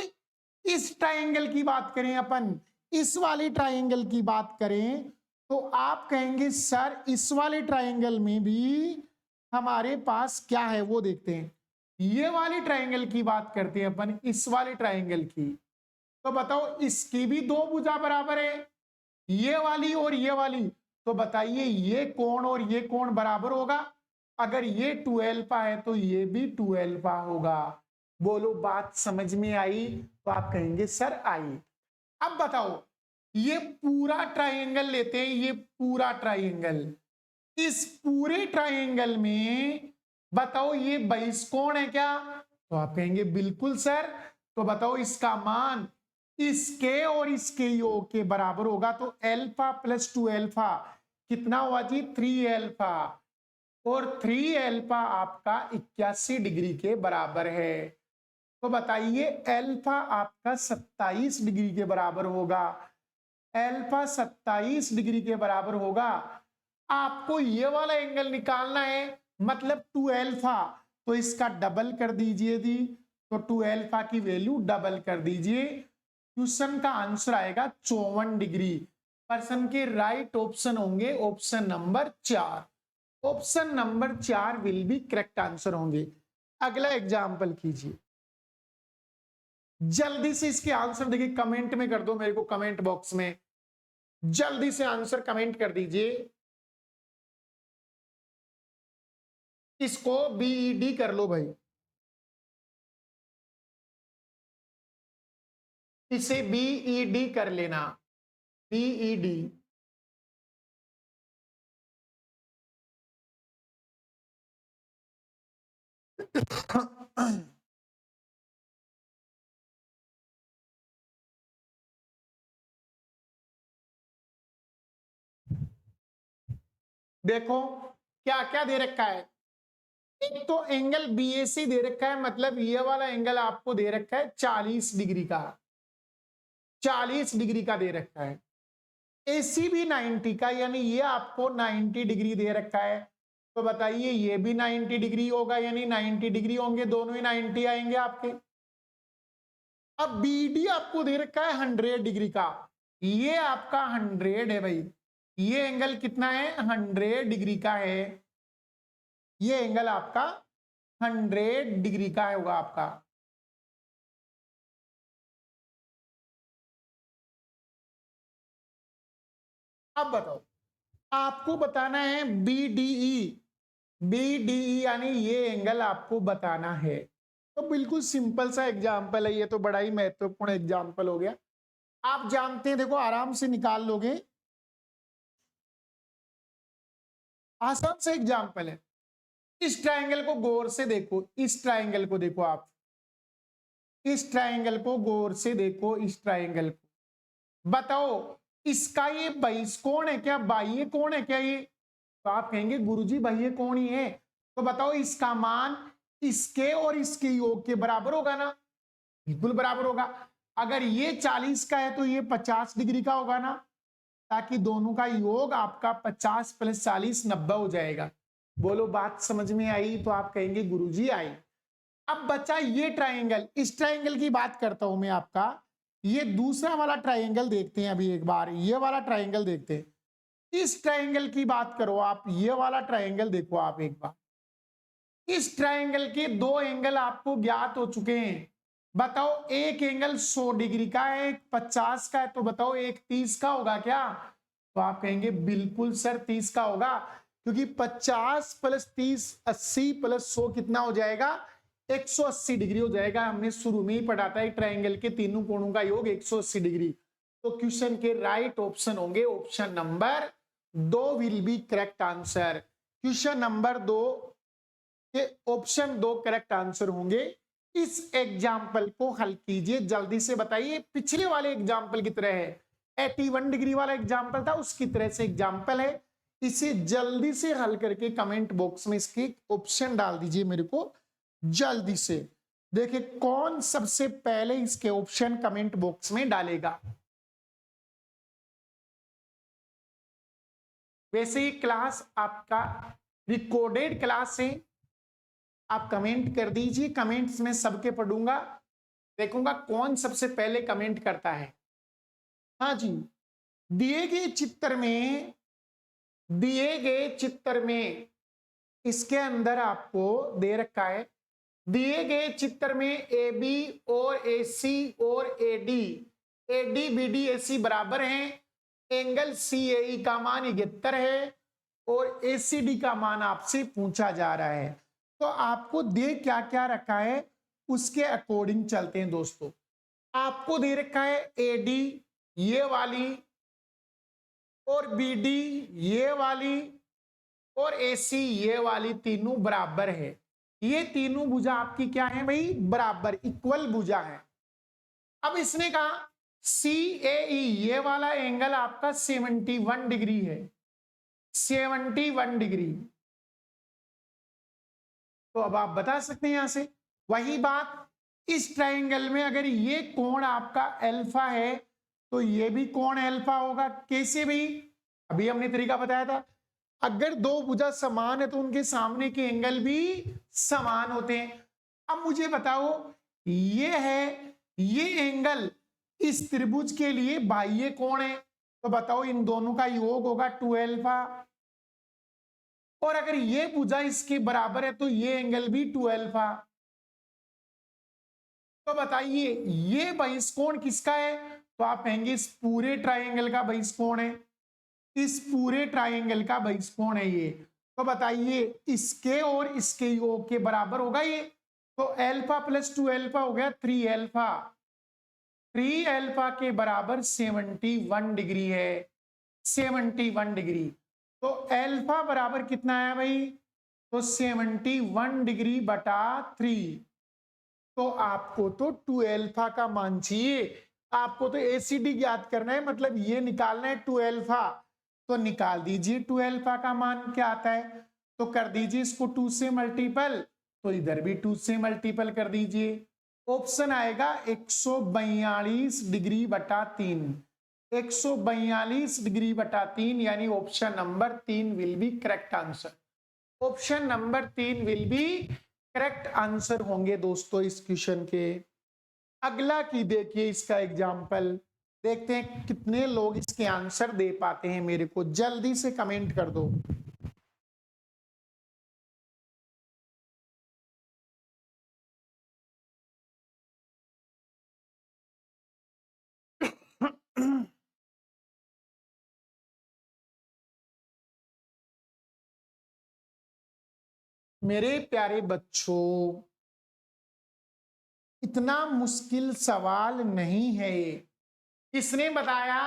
इस ट्राइंगल की बात करें अपन, इस वाली ट्राइंगल की बात करें तो आप कहेंगे सर इस वाले ट्राइंगल में भी हमारे पास क्या है वो देखते हैं। ये वाली ट्राइंगल की बात करते हैं अपन, इस वाले ट्राइंगल की, तो बताओ इसकी भी दो भुजा बराबर है, ये वाली और ये वाली। तो बताइए ये कोण और ये कोण बराबर होगा, अगर ये 2 अल्फा है तो ये भी 2 अल्फा होगा। बोलो बात समझ में आई? तो आप कहेंगे सर आई। अब बताओ ये पूरा ट्राइंगल लेते हैं, ये पूरा ट्राइंगल, इस पूरे ट्राइंगल में बताओ ये बहिष्कोण है क्या, तो आप कहेंगे बिल्कुल सर। तो बताओ इसका मान इसके और इसके योग के बराबर होगा, तो अल्फा प्लस 2 अल्फा कितना हुआ जी, 3 अल्फा, और 3 अल्फा आपका 81 डिग्री के बराबर है। तो बताइए अल्फा आपका 27 डिग्री के बराबर होगा, अल्फा 27 डिग्री के बराबर होगा। आपको ये वाला एंगल निकालना है, मतलब 2 अल्फा, तो इसका डबल कर दीजिए दी, तो 2 अल्फा की वैल्यू डबल कर दीजिए। क्वेश्चन का आंसर आएगा 54 डिग्री। पर्सन के राइट ऑप्शन होंगे option number 4, option number 4 will be correct answer होंगे। अगला एग्जाम्पल कीजिए, जल्दी से इसके आंसर देखिए, कमेंट में कर दो मेरे को, कमेंट बॉक्स में जल्दी से आंसर कमेंट कर दीजिए। इसको बीईडी कर लो भाई, इसे बीईडी कर लेना, बीईडी। देखो क्या क्या दे रखा है। एक तो एंगल बीएसी दे रखा है, मतलब ये वाला एंगल आपको दे रखा है 40 डिग्री का, 40 डिग्री का दे रखा है। एसी भी 90 का, यानी ये आपको 90 डिग्री दे रखा है। तो बताइए ये भी 90 डिग्री होगा, यानी 90 डिग्री होंगे, दोनों ही 90 आएंगे आपके। अब बीडी आपको दे रखा है 100 डिग्री का, ये आपका 100 है भाई, ये एंगल कितना है 100 डिग्री का है, ये एंगल आपका 100 डिग्री का होगा आपका। अब बताओ, आपको बताना है बीडीई, बीडीई यानी ये एंगल आपको बताना है। तो बिल्कुल सिंपल सा एग्जांपल है, ये तो बड़ा ही महत्वपूर्ण एग्जांपल हो गया, आप जानते हैं, देखो आराम से निकाल लोगे, आसान सा एग्जांपल है। इस ट्रायंगल को गौर से देखो, इस ट्रायंगल को देखो आप, इस ट्रायंगल को गौर से देखो, इस ट्रायंगल को बताओ, इसका ये बाह्य कोण है क्या, बाह्य कोण है क्या ये? तो आप कहेंगे गुरुजी बाह्य कोण ही है। तो बताओ इसका मान इसके और इसके योग के बराबर होगा ना? बिल्कुल बराबर होगा। अगर ये 40 का है तो ये 50 डिग्री का होगा ना, ताकि दोनों का योग आपका 50 + 40 90 हो जाएगा। बोलो बात समझ में आई? तो आप कहेंगे गुरुजी आई। अब बचा ये ट्रायंगल, इस ट्रायंगल की बात करता हूं मैं आपका, ये दूसरा वाला ट्रायंगल देखते हैं अभी एक बार, ये वाला ट्रायंगल देखते हैं। इस ट्रायंगल की बात करो आप, ये वाला ट्रायंगल देखो आप एक बार, इस ट्रायंगल के दो एंगल आपको ज्ञात हो चुके हैं। बताओ एक एंगल 100 डिग्री का है, एक 50 का है, तो बताओ एक 30 का होगा क्या? तो आप कहेंगे बिल्कुल सर 30 का होगा, क्योंकि 50 + 30 80 + 100 कितना हो जाएगा? 180 डिग्री हो जाएगा। हमने शुरू में ही पढ़ा था ट्रायंगल के तीनों कोणों का योग 180 डिग्री। तो क्वेश्चन के राइट ऑप्शन होंगे option number 2 will be correct answer. Question number 2 के ऑप्शन 2 करेक्ट आंसर होंगे। इस एग्जाम्पल को हल कीजिए, जल्दी से बताइए। पिछले वाले एग्जाम्पल की तरह है, 81 डिग्री वाला एग्जाम्पल था, उसकी तरह से एग्जाम्पल है। इसे जल्दी से हल करके कमेंट बॉक्स में इसके ऑप्शन डाल दीजिए मेरे को जल्दी से। देखिए कौन सबसे पहले इसके ऑप्शन कमेंट बॉक्स में डालेगा। वैसे ये क्लास आपका रिकॉर्डेड क्लास है, आप कमेंट कर दीजिए, कमेंट्स में सबके पढ़ूंगा, देखूंगा कौन सबसे पहले कमेंट करता है। हाँ जी, दिए गए चित्र में, दिए गए चित्र में इसके अंदर आपको दे रखा है, दिए गए चित्र में ए बी और ए सी और A D, A D B D A C बराबर हैं, एंगल सी ए ई का मान 71 है और ए सी डी का मान आपसे पूछा जा रहा है। तो आपको दे क्या क्या रखा है उसके अकॉर्डिंग चलते हैं दोस्तों। आपको दे रखा है ए डी ये वाली और बी डी ये वाली और ए सी ये वाली, तीनों बराबर है। ये तीनों भुजा आपकी क्या है भाई? बराबर, इक्वल भुजा है। अब इसने कहा सी ए ई ये वाला एंगल आपका 71 डिग्री है, 71 डिग्री। तो अब आप बता सकते हैं यहां से, वही बात इस ट्रायंगल में अगर ये कोण आपका अल्फा है तो ये भी कोण अल्फा होगा। कैसे भी? अभी हमने तरीका बताया था, अगर दो भुजा समान है तो उनके सामने के एंगल भी समान होते हैं। अब मुझे बताओ ये है, ये एंगल इस त्रिभुज के लिए बाह्य कोण है, तो बताओ इन दोनों का योग होगा 2 अल्फा। और अगर ये भुजा इसके बराबर है तो ये एंगल भी 2 अल्फा। तो बताइए ये बहिष्कोण किसका है? तो आप कहेंगे इस पूरे ट्रायंगल का बहिष्कोण है, इस पूरे ट्रायंगल का बहिष्कोण है ये। तो बताइए इसके और इसके योग के बराबर होगा ये, तो अल्फा प्लस 2 अल्फा हो गया 3 अल्फा, 3 अल्फा के बराबर 71 डिग्री है, 71 डिग्री। तो अल्फा बराबर कितना आया भाई, तो 71 डिग्री बटा 3। तो आपको तो 2 अल्फा का मान चाहिए, आपको तो एसीडी ज्ञात करना है, मतलब ये निकालना है 2 अल्फा। तो निकाल दीजिए 2 अल्फा का मान क्या आता है, तो कर दीजिए इसको 2 से मल्टीपल, तो इधर भी 2 से मल्टीपल कर दीजिए। ऑप्शन आएगा 142 डिग्री बटा 3, 142 डिग्री बटा 3, यानी option number 3 will be correct answer. Option number 3 will be correct answer होंगे दोस्तों इस क्वेश्चन के। अगला की देखिए इसका एग्जाम्पल, देखते हैं कितने लोग इसके आंसर दे पाते हैं, मेरे को जल्दी से कमेंट कर दो। मेरे प्यारे बच्चों, इतना मुश्किल सवाल नहीं है ये। किसने बताया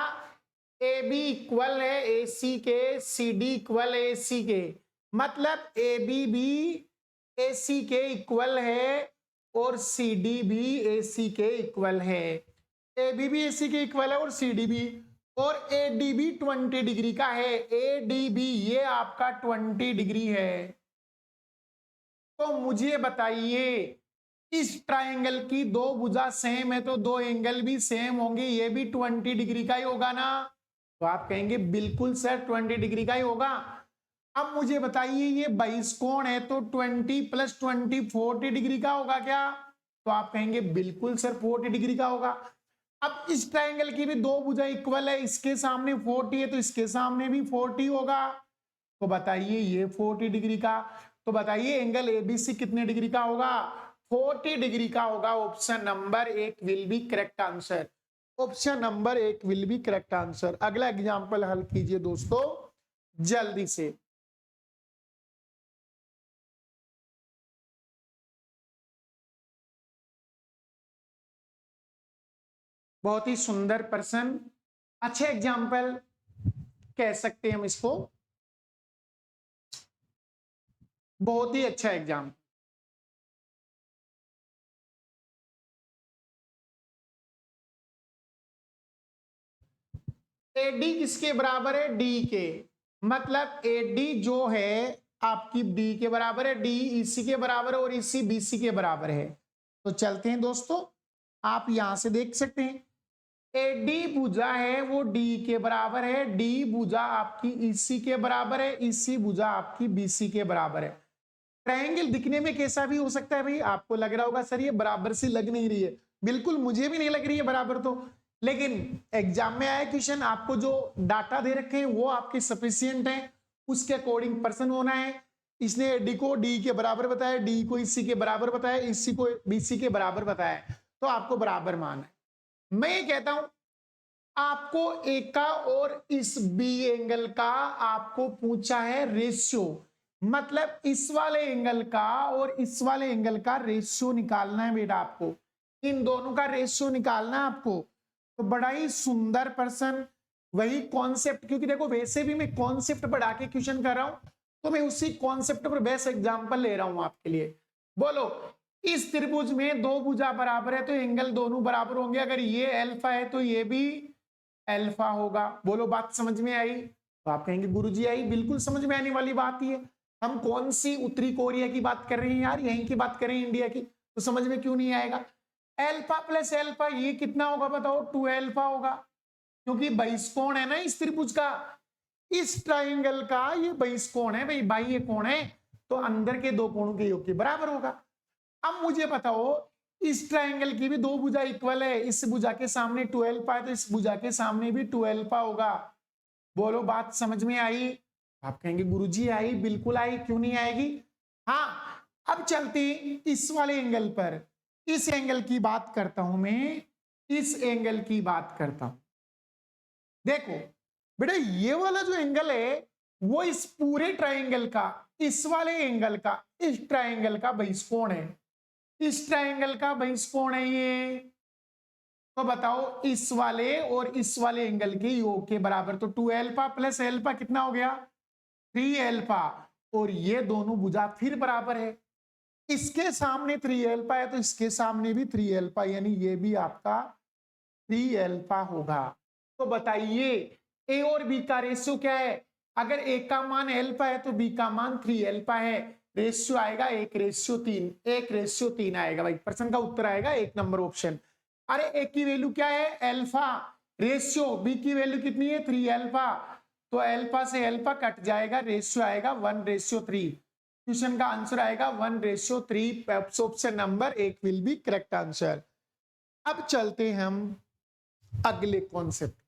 ए बी इक्वल है ए सी के, सी डी इक्वल ए सी के, मतलब ए बी भी ए सी के इक्वल है और सी डी भी ए सी के इक्वल है। ए बी भी ए सी के इक्वल है और सी डी भी, और ए डी भी 20 डिग्री का है। ए डी बी ये आपका 20 डिग्री है। तो मुझे बताइए इस ट्रायंगल की दो भुजा सेम है तो दो एंगल भी सेम होंगे, ये भी 20 डिग्री का ही होगा ना। तो आप कहेंगे बिल्कुल सर 20 डिग्री का ही होगा। अब मुझे बताइए ये 22 कोण है तो 20 प्लस 20 40 डिग्री का होगा क्या, तो आप कहेंगे बिल्कुल सर 40 डिग्री का होगा। अब इस ट्रायंगल की भी दो भुजा इक्वल है, इसके सामने 40 है तो इसके सामने भी 40 होगा। तो बताइए ये 40 डिग्री का, तो बताइए एंगल एबीसी कितने डिग्री का होगा, 40 डिग्री का होगा। Option number 1 will be correct answer. Option number 1 will be correct answer. अगला एग्जांपल हल कीजिए दोस्तों जल्दी से। बहुत ही सुंदर प्रश्न, अच्छे एग्जाम्पल कह सकते हैं हम इसको, बहुत ही अच्छा एग्जाम। एडी किसके बराबर है, डी के, मतलब एडी जो है आपकी डी के बराबर है, डी ईसी के बराबर है और ईसी बीसी के बराबर है। तो चलते हैं दोस्तों, आप यहां से देख सकते हैं एडी भुजा है वो डी के बराबर है, डी भुजा आपकी ईसी के बराबर है, ईसी भुजा आपकी बीसी के बराबर है। ट्रायंगल दिखने में कैसा भी हो सकता है भाई, आपको लग रहा होगा सर ये बराबर सी लग नहीं रही है, बिल्कुल मुझे भी नहीं लग रही है बराबर, तो लेकिन एग्जाम में आया क्वेश्चन, आपको जो डाटा दे रखे हैं वो आपके सफिशियंट है, उसके अकॉर्डिंग पर्सन होना है। इसने डी को डी के बराबर बताया, डी को इसी के बराबर बताया, इसी को बीसी के बराबर बताया, तो आपको बराबर मान है। मैं ये कहता हूं आपको ए का और इस बी एंगल का आपको पूछा है रेशियो, मतलब इस वाले एंगल का और इस वाले एंगल का रेशियो निकालना है बेटा, आपको इन दोनों का रेशियो निकालना है आपको। तो बड़ा ही सुंदर प्रश्न, वही कॉन्सेप्ट, क्योंकि देखो वैसे भी मैं कॉन्सेप्ट पढ़ा के क्वेश्चन कर रहा हूं, तो मैं उसी कॉन्सेप्ट पर बेस्ट एग्जांपल ले रहा हूं आपके लिए। बोलो इस त्रिभुज में दो भुजा बराबर है तो एंगल दोनों बराबर होंगे, अगर ये अल्फा है तो ये भी अल्फा होगा। बोलो बात समझ में आई, तो आप कहेंगे गुरुजी आई, बिल्कुल समझ में आने वाली बात ही है। हम कौन सी उत्तरी कोरिया की बात कर रहे हैं यार, यहीं की बात कर रहे हैं इंडिया की, तो समझ में क्यों नहीं आएगा। अल्फा प्लस अल्फा ये कितना होगा बताओ, 2 अल्फा होगा, क्योंकि 22 कोण है ना इस त्रिभुज का, इस ट्राइंगल का ये 22 कोण है भाई, बाह्य कोण है, तो अंदर के दो कोणों के योग के बराबर होगा। अब मुझे बताओ इस ट्राइंगल की भी दो भुजा इक्वल है, इस भुजा के सामने 2 अल्फा है तो इस भुजा के सामने भी 2 अल्फा होगा। बोलो बात समझ में आई, आप कहेंगे गुरुजी आई, बिल्कुल आई, क्यों नहीं आएगी। हाँ अब चलते इस वाले एंगल पर, इस एंगल की बात करता हूं मैं, इस एंगल की बात करता हूं। देखो बेटा ये वाला जो एंगल है वो इस पूरे ट्राइंगल का, इस वाले एंगल का, इस ट्राइंगल का बहिष्कोण है। इस ट्राइंगल का बहिष्कोण है ये। तो बताओ इस वाले और इस वाले एंगल के योग के बराबर, तो 2 अल्फा प्लस अल्फा कितना हो गया 3 अल्फा, और ये दोनों भुजा फिर बराबर है। इसके सामने 3 अल्फा है तो इसके सामने भी 3 अल्फा, यानी ये भी आपका 3 अल्फा होगा। तो बताइए ए और बी का रेशियो क्या है? अगर ए का मान अल्फा है तो बी का मान 3 अल्फा है। रेशियो आएगा 1:3, 1:3 आएगा भाई। प्रश्न का उत्तर आएगा 1 नंबर ऑप्शन। अरे ए की वैल्यू क्या है अल्फा, रेशियो बी की वैल्यू कितनी है 3 अल्फा, तो अल्फा से अल्फा कट जाएगा, रेशियो आएगा 1:3। क्वेश्चन का आंसर आएगा 1:3। Option number 1 will be correct answer. अब चलते हम अगले कॉन्सेप्ट,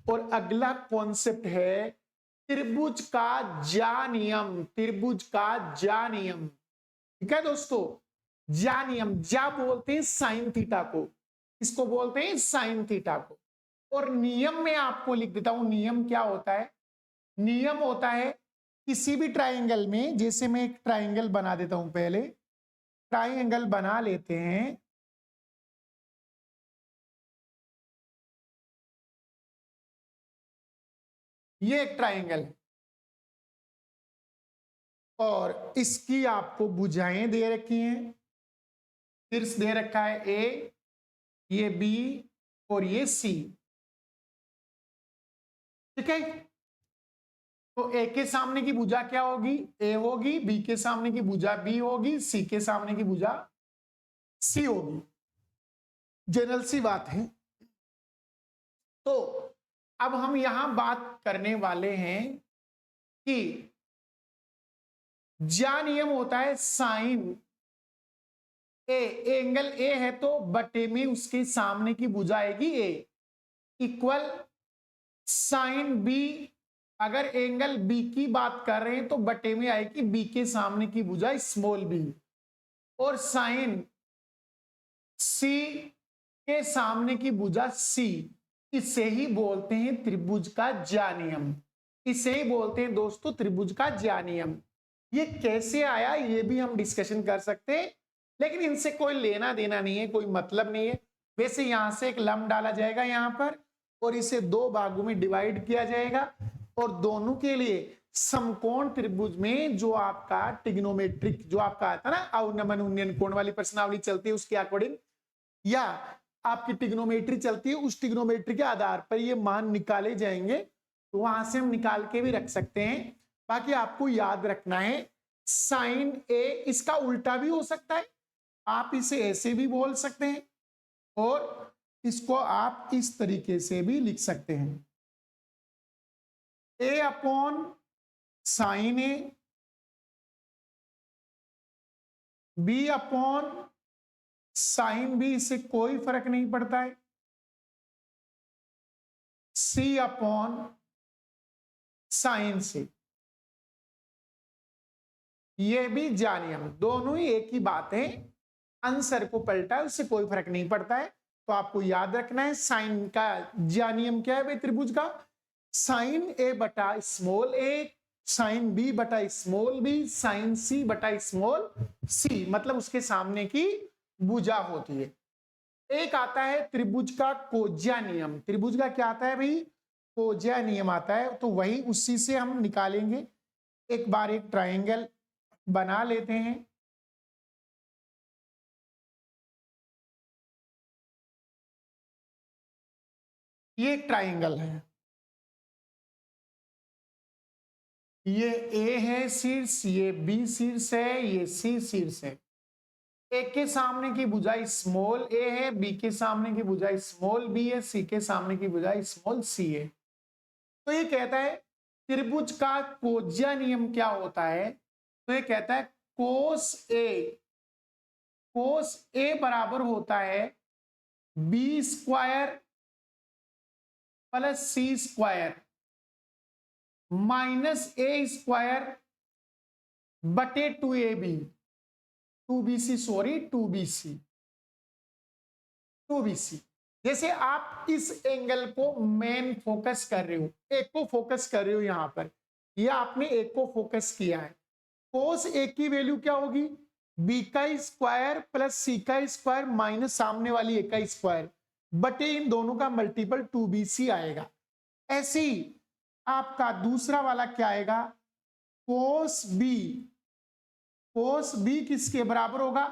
और अगला कॉन्सेप्ट है त्रिभुज का ज्या नियम। त्रिभुज का ज्या नियम, ठीक है दोस्तों। ज्या नियम, ज्या बोलते हैं साइन थीटा को, इसको बोलते हैं साइन थीटा को। और नियम में आपको लिख देता हूं, नियम क्या होता है? नियम होता है किसी भी ट्राइंगल में, जैसे मैं एक ट्राइंगल बना देता हूं, पहले ट्राइंगल बना लेते हैं। ये एक ट्राइंगल है और इसकी आपको भुजाएं दे रखी हैं। शीर्ष दे रखा है ए, ये बी और ये सी, ठीक है। तो ए के सामने की भुजा क्या होगी? ए होगी। बी के सामने की भुजा बी होगी। सी के सामने की भुजा सी होगी। जनरल सी बात है। तो अब हम यहां बात करने वाले हैं कि ज्या नियम होता है साइन ए, एंगल ए है तो बटे में उसके सामने की भुजा आएगी ए, इक्वल साइन बी। अगर एंगल बी की बात कर रहे हैं तो बटे में आएगी बी के सामने की भुजा स्मॉल बी, और साइन सी के सामने की भुजा सी। इसे ही बोलते हैं त्रिभुज का ज्या नियम। इसे ही बोलते हैं दोस्तों त्रिभुज का ज्या नियम। ये कैसे आया ये भी हम डिस्कशन कर सकते हैं, लेकिन इनसे कोई लेना देना नहीं है, कोई मतलब नहीं है। वैसे यहां से एक लंब डाला जाएगा यहां पर, और इसे 2 भागों में डिवाइड किया जाएगा, और दोनों के लिए समकोण त्रिभुज में जो आपका ट्रिग्नोमेट्रिक जो आपका आता है ना, अवनमन उन्नयन कोण वाली प्रश्नावली चलती है उसके अकॉर्डिंग, या आपकी ट्रिग्नोमेट्री चलती है, उस ट्रिग्नोमेट्री के आधार पर ये मान निकाले जाएंगे। तो वहां से हम निकाल के भी रख सकते हैं। बाकी आपको याद रखना है साइन ए, इसका उल्टा भी हो सकता है, आप इसे ऐसे भी बोल सकते हैं, और इसको आप इस तरीके से भी लिख सकते हैं, ए अपॉन साइन ए, बी अपॉन साइन बी, इससे कोई फर्क नहीं पड़ता है, सी अपॉन साइन सी। ये भी ज्या नियम, दोनों ही एक ही बात है, आंसर को पलटा है, उससे कोई फर्क नहीं पड़ता है। तो आपको याद रखना है साइन का ज्या नियम क्या है त्रिभुज का? साइन ए बटा स्मॉल ए, साइन बी बटा स्मॉल बी, साइन सी बटा स्मॉल सी, मतलब उसके सामने की भुजा होती है। एक आता है त्रिभुज का कोज्या नियम। त्रिभुज का क्या आता है भाई? कोज्या नियम आता है, तो वही उसी से हम निकालेंगे। एक बार एक ट्राइंगल बना लेते हैं। ये एक ट्राइंगल है, ये ए है शीर्ष, ये बी शीर्ष है, ये सी शीर्ष है। ए के सामने की भुजा स्मॉल ए है, बी के सामने की भुजा स्मॉल बी है, सी के सामने की भुजा स्मॉल सी है। तो ये कहता है त्रिभुज का कोज्या नियम क्या होता है? तो ये कहता है कोस ए बराबर होता है बी स्क्वायर प्लस सी स्क्वायर माइनस ए स्क्वायर बटे 2ab, 2bc, सॉरी 2bc। जैसे आप इस एंगल को मेन फोकस कर रहे हो, एक को फोकस कर रहे हो यहां पर, ये आपने ए को फोकस किया है। कोस ए की वैल्यू क्या होगी, बी का स्क्वायर प्लस सी का स्क्वायर माइनस सामने वाली ए का स्क्वायर बटे इन दोनों का मल्टीपल 2bc आएगा। ऐसे ही आपका दूसरा वाला क्या आएगा, कोस बी किसके बराबर होगा,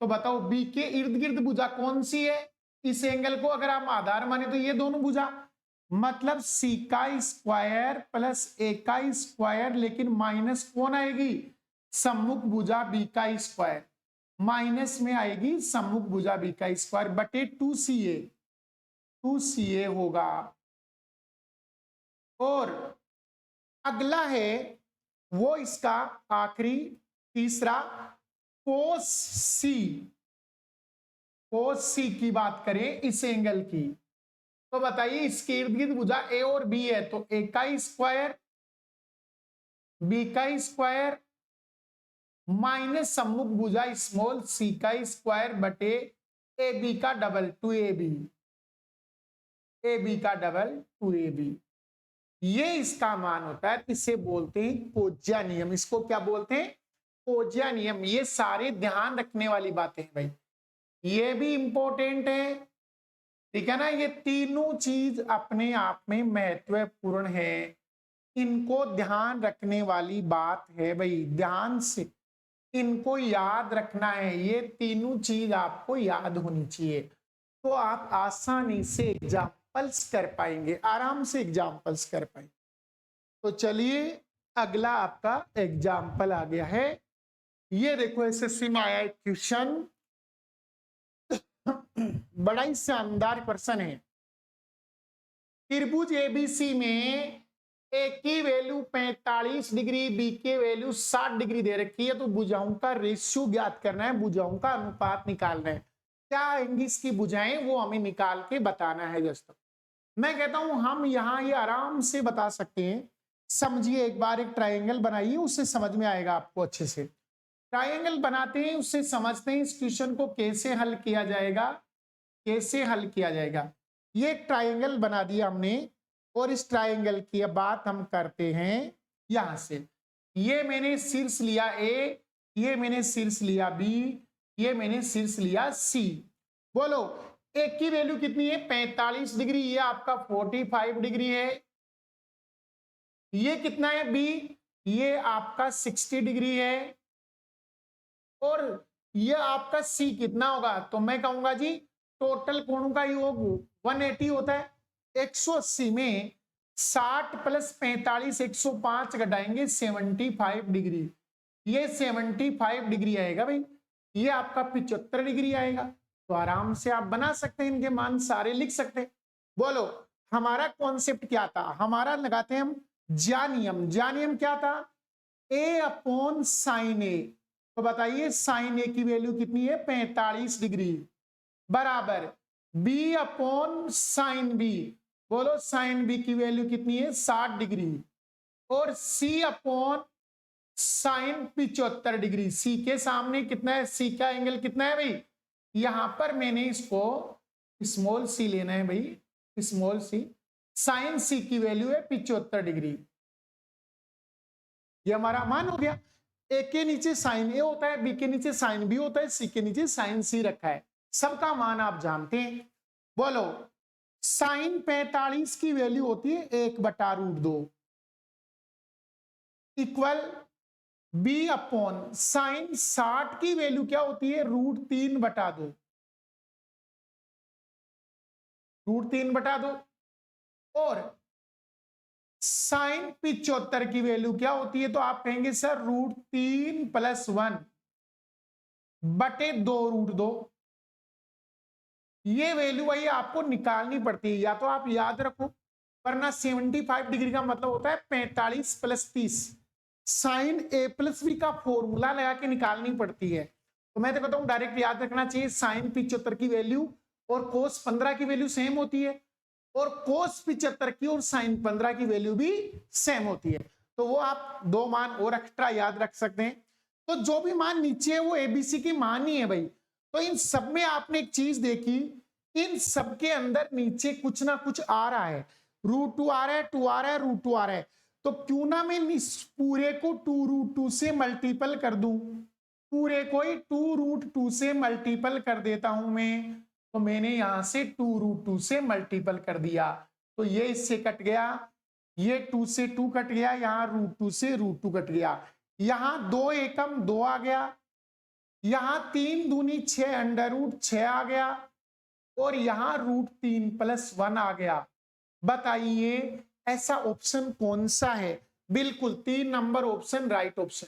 तो बताओ बी के इर्द गिर्द भुजा कौन सी है, इस एंगल को अगर आप आधार माने तो ये दोनों भुजा, मतलब सी का स्क्वायर प्लस ए का स्क्वायर, लेकिन माइनस कौन आएगी, सम्मुख भुजा बी का स्क्वायर, माइनस में आएगी सम्मुख भुजा बी का स्क्वायर बटे 2ca होगा। और अगला है वो इसका आखिरी तीसरा कोस सी की बात करें इस एंगल की, तो बताइए इसके इर्द गिर्द भुजा ए और बी है, तो ए का स्क्वायर बी का स्क्वायर माइनस सम्मुख भुजा स्मॉल सी का स्क्वायर बटे ए बी का डबल 2ab, ए बी का डबल 2ab, ये इसका मान होता है। इसे बोलते हैं कोज्या नियम। इसको क्या बोलते हैं, कोज्या नियम। ये सारे ध्यान रखने वाली बातें हैं भाई, ये भी इंपॉर्टेंट है, ठीक है ना। ये तीनों चीज अपने आप में महत्वपूर्ण है, इनको ध्यान रखने वाली बात है भाई, ध्यान से इनको याद रखना है। ये तीनों चीज आपको याद होनी चाहिए, तो आप आसानी से एग्जाम्पल्स कर पाएंगे, आराम से एग्जाम्पल्स कर पाएंगे। तो चलिए अगला आपका एग्जाम्पल आ गया है, ये देखो एसएससी में आया एक क्वेश्चन, बड़ा ही शानदार क्वेश्चन है। त्रिभुज एबीसी में ए की वैल्यू 45 डिग्री, बी की वैल्यू 60 डिग्री दे रखी है, तो भुजाओं का रेशियो ज्ञात करना है, भुजाओं का अनुपात निकालना है। क्या आएंगी इसकी भुजाएं, वो हमें निकाल के बताना है दोस्तों। मैं कहता हूं हम यहाँ ये आराम से बता सकते हैं। समझिए, एक बार एक ट्राइंगल बनाइए, उससे समझ में आएगा आपको अच्छे से। ट्राइंगल बनाते हैं, उससे समझते हैं इस क्वेश्चन को कैसे हल किया जाएगा, कैसे हल किया जाएगा। ये ट्राइंगल बना दिया हमने, और इस ट्राइंगल की बात हम करते हैं यहां से। ये मैंने शीर्ष लिया ए, ये मैंने शीर्ष लिया बी, ये मैंने शीर्ष लिया सी। बोलो ए की वैल्यू कितनी है, 45 डिग्री, ये आपका 45 डिग्री है। ये कितना है बी, ये आपका 60 डिग्री है। और ये आपका सी कितना होगा, तो मैं कहूंगा जी टोटल कोणों का योग 180 होता है। 180 में 60 प्लस 45 105 घटाएंगे 75 डिग्री, ये 75 डिग्री आएगा भाई। ये आपका 75 डिग्री आएगा। तो आराम से आप बना सकते हैं, इनके मान सारे लिख सकते हैं। बोलो हमारा कॉन्सेप्ट क्या था, हमारा लगाते हैं हम ज्या नियम। ज्या नियम क्या था, ए अपॉन साइन ए। तो बताइए साइन ए की वैल्यू कितनी है, 45 डिग्री, बराबर बी अपॉन साइन बी। बोलो साइन बी की वैल्यू कितनी है, 60 डिग्री, और सी अपॉन साइन 75 डिग्री। सी के सामने कितना है, सी का एंगल कितना है भाई, यहां पर मैंने इसको स्मॉल सी लेना है भाई, स्मॉल सी। साइन सी की वैल्यू है 75 डिग्री, ये हमारा मान हो गया। ए के नीचे साइन ए होता है, बी के नीचे साइन बी होता है, सी के नीचे साइन सी रखा है, सबका मान आप जानते हैं। बोलो साइन 45 की वैल्यू होती है 1/√2 इक्वल बी अपॉन साइन 60 की वैल्यू क्या होती है, √3/2, √3/2। और साइन 75 की वैल्यू क्या होती है, तो आप कहेंगे सर √3 + 1 बटे 2√2। ये वैल्यू वही आपको निकालनी पड़ती है, या तो आप याद रखो, वरना 75 डिग्री का मतलब होता है 45 + 30। साइन ए प्लस बी का फॉर्मूला लगा के निकालनी पड़ती है। तो मैं तो कहता हूं डायरेक्ट याद रखना चाहिए, साइन 75 की वैल्यू और कोस 15 की वैल्यू सेम होती है, और कोस 75 की और साइन 15 की वैल्यू भी सेम होती है। तो वो आप दो मान और एक्स्ट्रा याद रख सकते हैं। तो जो भी मान नीचे है वो एबीसी की मान ही है भाई। तो इन सब में आपने एक चीज देखी, इन सब के अंदर नीचे कुछ ना कुछ आ रहा है, √2 आ रहा है, 2 आ रहा है, √2 आ रहा है। तो क्यों ना मैं इस पूरे को 2√2 से मल्टीपल कर दूं, पूरे को ही 2√2 से मल्टीपल कर देता हूं मैं। तो मैंने यहां से 2√2 से मल्टीपल कर दिया, तो ये इससे कट गया, ये 2 से 2 कट गया, यहां √2 से √2 कट गया, यहां 2 एकम 2 आ गया, यहां 3 दूनी 6 √6 आ गया, और यहां √3 + 1 आ गया। बताइए ऐसा ऑप्शन कौन सा है? बिल्कुल 3 number option right option.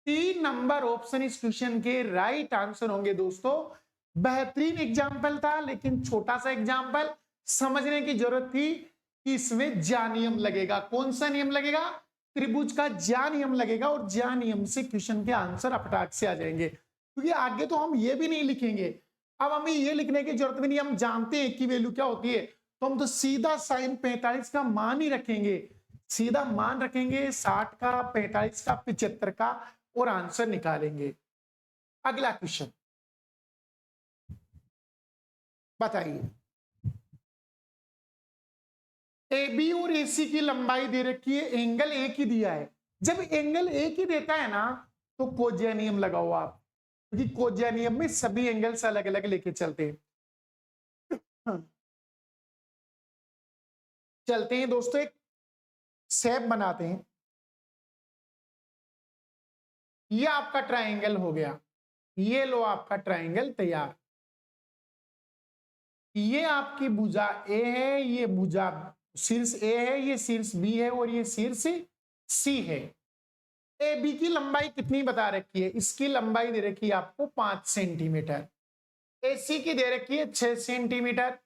3 number option इस क्वेश्चन के राइट आंसर होंगे दोस्तों। बेहतरीन एग्जाम्पल था, लेकिन छोटा सा एग्जाम्पल, समझने की जरूरत थी कि इसमें ज्या नियम लगेगा। कौन सा नियम लगेगा? त्रिभुज का ज्या नियम लगेगा, और ज्या नियम से क्वेश्चन के आंसर अपटाक से आ जाएंगे, क्योंकि आगे तो हम ये भी नहीं लिखेंगे। अब हमें ये लिखने की जरूरत भी नहीं, हम जानते हैं कि वैल्यू क्या होती है, तो हम तो सीधा साइन 45 का मान ही रखेंगे, सीधा मान रखेंगे 60 का, 45 का, 75 का, और आंसर निकालेंगे। अगला क्वेश्चन बताइए। ए बी और ए सी की लंबाई दे रखी है, एंगल एक ही दिया है। जब एंगल एक ही देता है ना, तो कोज्या नियम लगाओ आप, क्योंकि कोज्या नियम में सभी एंगल्स अलग अलग लेके चलते हैं। चलते हैं दोस्तों, एक शेप बनाते हैं। ये आपका ट्रायंगल हो गया, ये लो आपका ट्रायंगल तैयार। ये आपकी भुजा ए है, ये भुजा शीर्ष ए है, ये शीर्ष बी है, और ये शीर्ष सी है। ए बी की लंबाई कितनी बता रखी है? इसकी लंबाई दे रखी है आपको 5 सेंटीमीटर, ए सी की दे रखी है 6 सेंटीमीटर,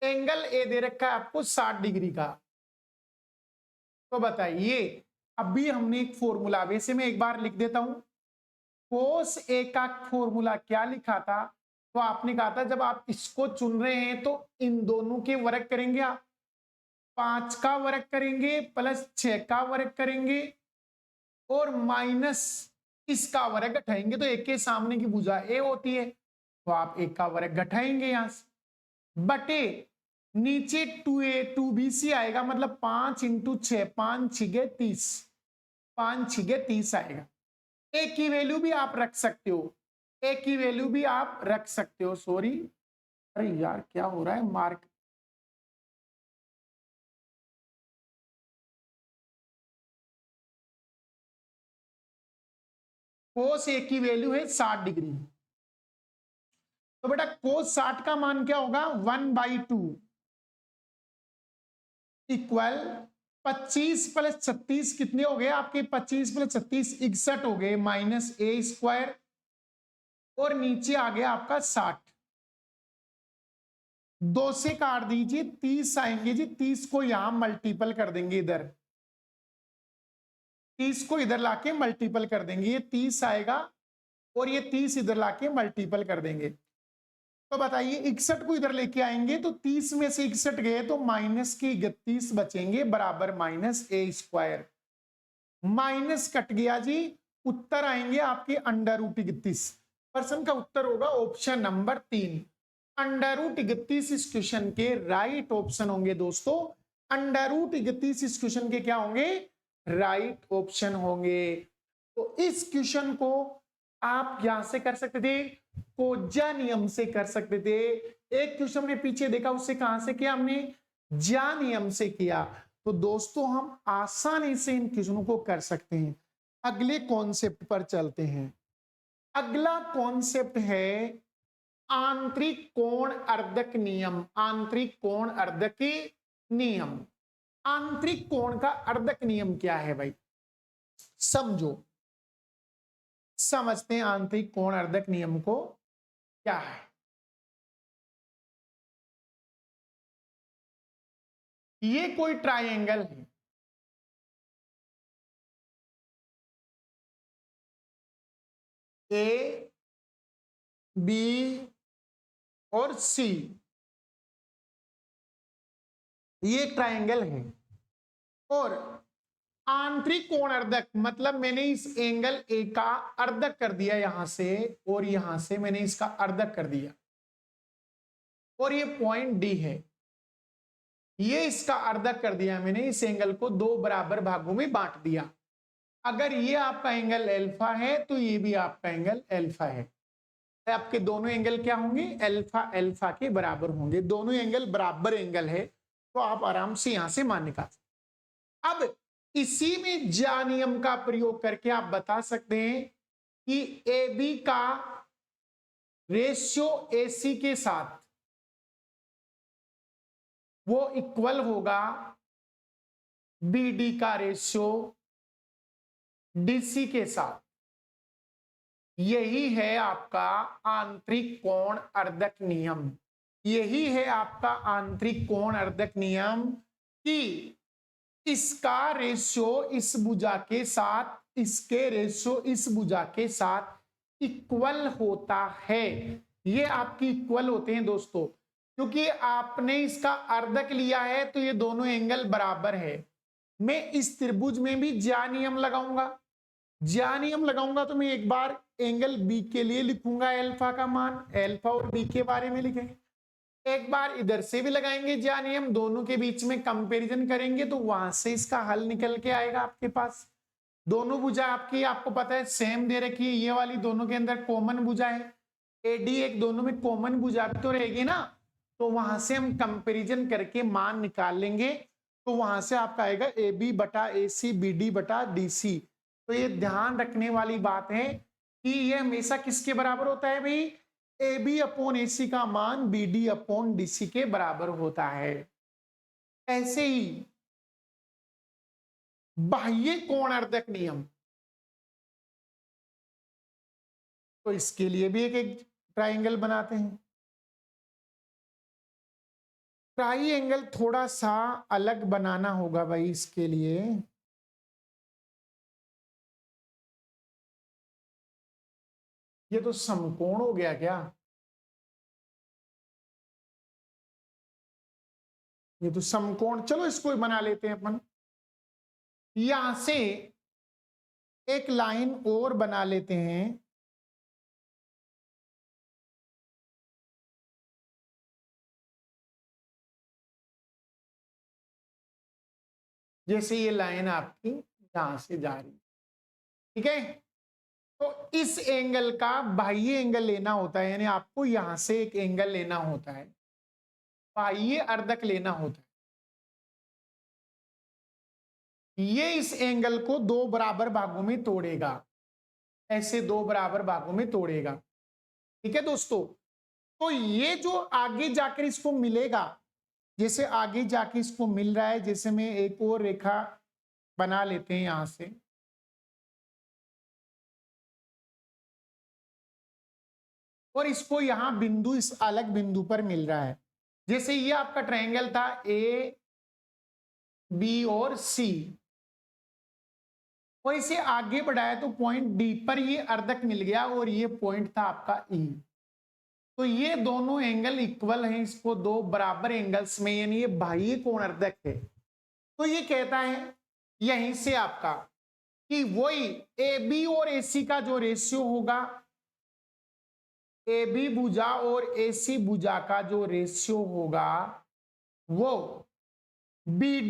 एंगल ए दे रखा है आपको 60 डिग्री का। तो बताइए, अभी हमने एक फॉर्मूला, वैसे मैं एक बार लिख देता हूं। कोस ए का फॉर्मूला क्या लिखा था? तो आपने कहा था जब आप इसको चुन रहे हैं तो इन दोनों के वर्ग करेंगे आप, 5 का वर्ग करेंगे प्लस 6 का वर्ग करेंगे, और माइनस इसका वर्ग घटाएंगे, तो एक के सामने की भुजा ए होती है, तो आप एक का वर्ग घटाएंगे यहां से, बटे नीचे 2b आएगा, मतलब 5 × 6, 5 × 30, 5 × 30 आएगा। ए की वैल्यू भी आप रख सकते हो, ए की वैल्यू भी आप रख सकते हो। सॉरी, अरे यार क्या हो रहा है, मार्क कोस ए की वैल्यू है 60 डिग्री, तो बेटा कोस 60 का मान क्या होगा? 1/2 इक्वल 25 + 36 कितने हो गए आपके? 25 + 36 61 हो गए, माइनस a², और नीचे आ गया आपका 60। 2 से काट दीजिए, 30 आएंगे जी, 30 को यहां मल्टीपल कर देंगे, इधर 30 को इधर लाके मल्टीपल कर देंगे, ये 30 आएगा, और ये 30 इधर लाके मल्टीपल कर देंगे। तो बताइए 61 को इधर लेके आएंगे, तो 30 में से 61 गए तो माइनस के 31 बचेंगे, बराबर -a²। माइनस कट गया जी, उत्तर आएंगे आपके √31। प्रश्न का उत्तर होगा ऑप्शन नंबर 3, √31 इस क्वेश्चन के राइट ऑप्शन होंगे दोस्तों। √31 इस क्वेश्चन के क्या होंगे? राइट ऑप्शन होंगे। तो इस क्वेश्चन को आप यहां से कर सकते थे, कोज्या नियम से कर सकते थे। एक क्वेश्चन हमने पीछे देखा, उससे कहां से किया हमने? ज्या नियम से किया। तो दोस्तों हम आसानी से इन क्वेश्चनों को कर सकते हैं। अगले कॉन्सेप्ट पर चलते हैं। अगला कॉन्सेप्ट है आंतरिक कोण अर्धक नियम। आंतरिक कोण अर्धक नियम, आंतरिक कोण का अर्धक नियम क्या है भाई? समझो, समझते हैं आंतरिक कोण अर्धक नियम को क्या है। ये कोई ट्राइंगल है, ए बी और सी, ये ट्राइंगल है, और आंतरिक कोण अर्धक मतलब मैंने इस एंगल ए का अर्धक कर दिया यहां से, और यहां से मैंने इसका अर्धक कर दिया, और ये पॉइंट डी है। ये इसका अर्धक कर दिया मैंने, इस एंगल को दो बराबर भागों में बांट दिया। अगर ये आपका एंगल अल्फा है तो ये भी आपका एंगल अल्फा है। आपके दोनों एंगल क्या होंगे, अल्फा अल्फा के बराबर होंगे। दोनों एंगल बराबर एंगल है तो आप आराम से यहां से मान निकाल सकते। अब इसी में ज्या नियम का प्रयोग करके आप बता सकते हैं कि ए बी का रेशियो एसी के साथ वो इक्वल होगा बी डी का रेशियो डीसी के साथ। यही है आपका आंतरिक कोण अर्धक नियम। यही है आपका आंतरिक कोण अर्धक नियम कि इसका रेशियो इस भुजा के साथ, इसके रेशियो इस भुजा के साथ इक्वल होता है। ये आपकी इक्वल होते हैं दोस्तों, क्योंकि आपने इसका अर्धक लिया है तो ये दोनों एंगल बराबर है। मैं इस त्रिभुज में भी ज्या नियम लगाऊंगा। ज्या नियम लगाऊंगा तो मैं एक बार एंगल बी के लिए लिखूंगा अल्फा का मान, अल्फा और बी के बारे में लिखेंगे। एक बार इधर से भी लगाएंगे ज्या नियम, दोनों के बीच में कंपैरिजन करेंगे तो वहां से इसका हल निकल के आएगा आपके पास। दोनों भुजा आपकी, आपको पता है सेम दे रखी है, ये वाली दोनों के अंदर कॉमन भुजा है, एडी एक दोनों में कॉमन भुजा भी तो रहेगी ना, तो वहां से हम कंपैरिजन करके मान निकाल लेंगे। तो वहां से आपका आएगा ए बी बटा ए सी, बी डी बटा डी सी। तो ये ध्यान रखने वाली बात है कि ये हमेशा किसके बराबर होता है भाई, A B upon A C का मान B D upon D C के बराबर होता है। ऐसे ही बाह्य कोण अर्धक नियम, तो इसके लिए भी एक ट्राइंगल बनाते हैं। ट्राइंगल थोड़ा सा अलग बनाना होगा भाई इसके लिए। ये तो समकोण हो गया क्या, ये तो समकोण, चलो इसको बना लेते हैं अपन। यहां से एक लाइन और बना लेते हैं। जैसे ये लाइन आपकी यहां से जा रही, ठीक है, तो इस एंगल का बाह्य एंगल लेना होता है, यानी आपको यहां से एक एंगल लेना होता है, बाह्य अर्धक लेना होता है। ये इस एंगल को दो बराबर भागों में तोड़ेगा, ऐसे दो बराबर भागों में तोड़ेगा, ठीक है दोस्तों। तो ये जो आगे जाकर इसको मिलेगा, जैसे आगे जाके इसको मिल रहा है, जैसे मैं एक और रेखा बना लेते हैं यहां से, और इसको यहां बिंदु, इस अलग बिंदु पर मिल रहा है। जैसे ये आपका ट्रायंगल था ए बी और सी, और इसे आगे बढ़ाया तो पॉइंट डी पर ये अर्धक मिल गया, और ये पॉइंट था आपका ई। तो ये दोनों एंगल इक्वल हैं, इसको दो बराबर एंगल्स में, यानी ये बाह्य कोण अर्धक है। तो ये कहता है यहीं से आपका कि वही ए बी और ए सी का जो रेशियो होगा, ए बी भुजा और ए सी भुजा का जो रेशियो होगा, वो बी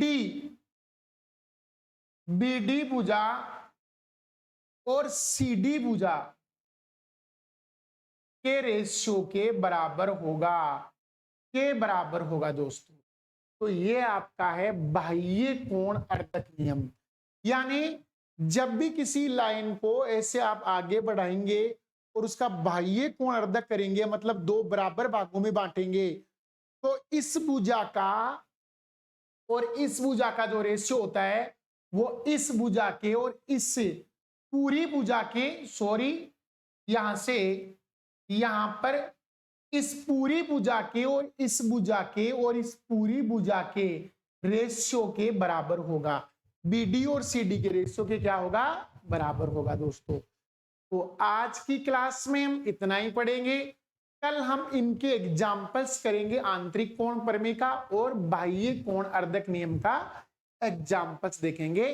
डी भुजा और सी डी भुजा के रेशियो के बराबर होगा, के बराबर होगा दोस्तों। तो ये आपका है बाह्य कोण अर्धक नियम। यानी जब भी किसी लाइन को ऐसे आप आगे बढ़ाएंगे और उसका बाह्य कोण अर्धक करेंगे, मतलब दो बराबर भागों में बांटेंगे, तो इस भुजा का और इस भुजा का जो रेशियो होता है वो इस भुजा के और इस पूरी भुजा के, सॉरी यहां से यहां पर इस पूरी भुजा के और इस भुजा के और इस पूरी भुजा के रेशियो के बराबर होगा। बीडी और सीडी के रेशियो के क्या होगा, बराबर होगा दोस्तों। तो आज की क्लास में हम इतना ही पढ़ेंगे। कल हम इनके एग्जाम्पल्स करेंगे, आंतरिक कोण प्रमेय का और बाह्य कोण अर्धक नियम का एग्जाम्पल्स देखेंगे।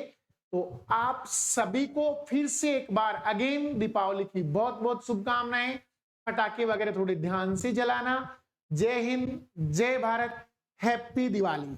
तो आप सभी को फिर से एक बार अगेन दीपावली की बहुत बहुत शुभकामनाएं। पटाखे वगैरह थोड़े ध्यान से जलाना। जय हिंद, जय भारत, हैप्पी दिवाली।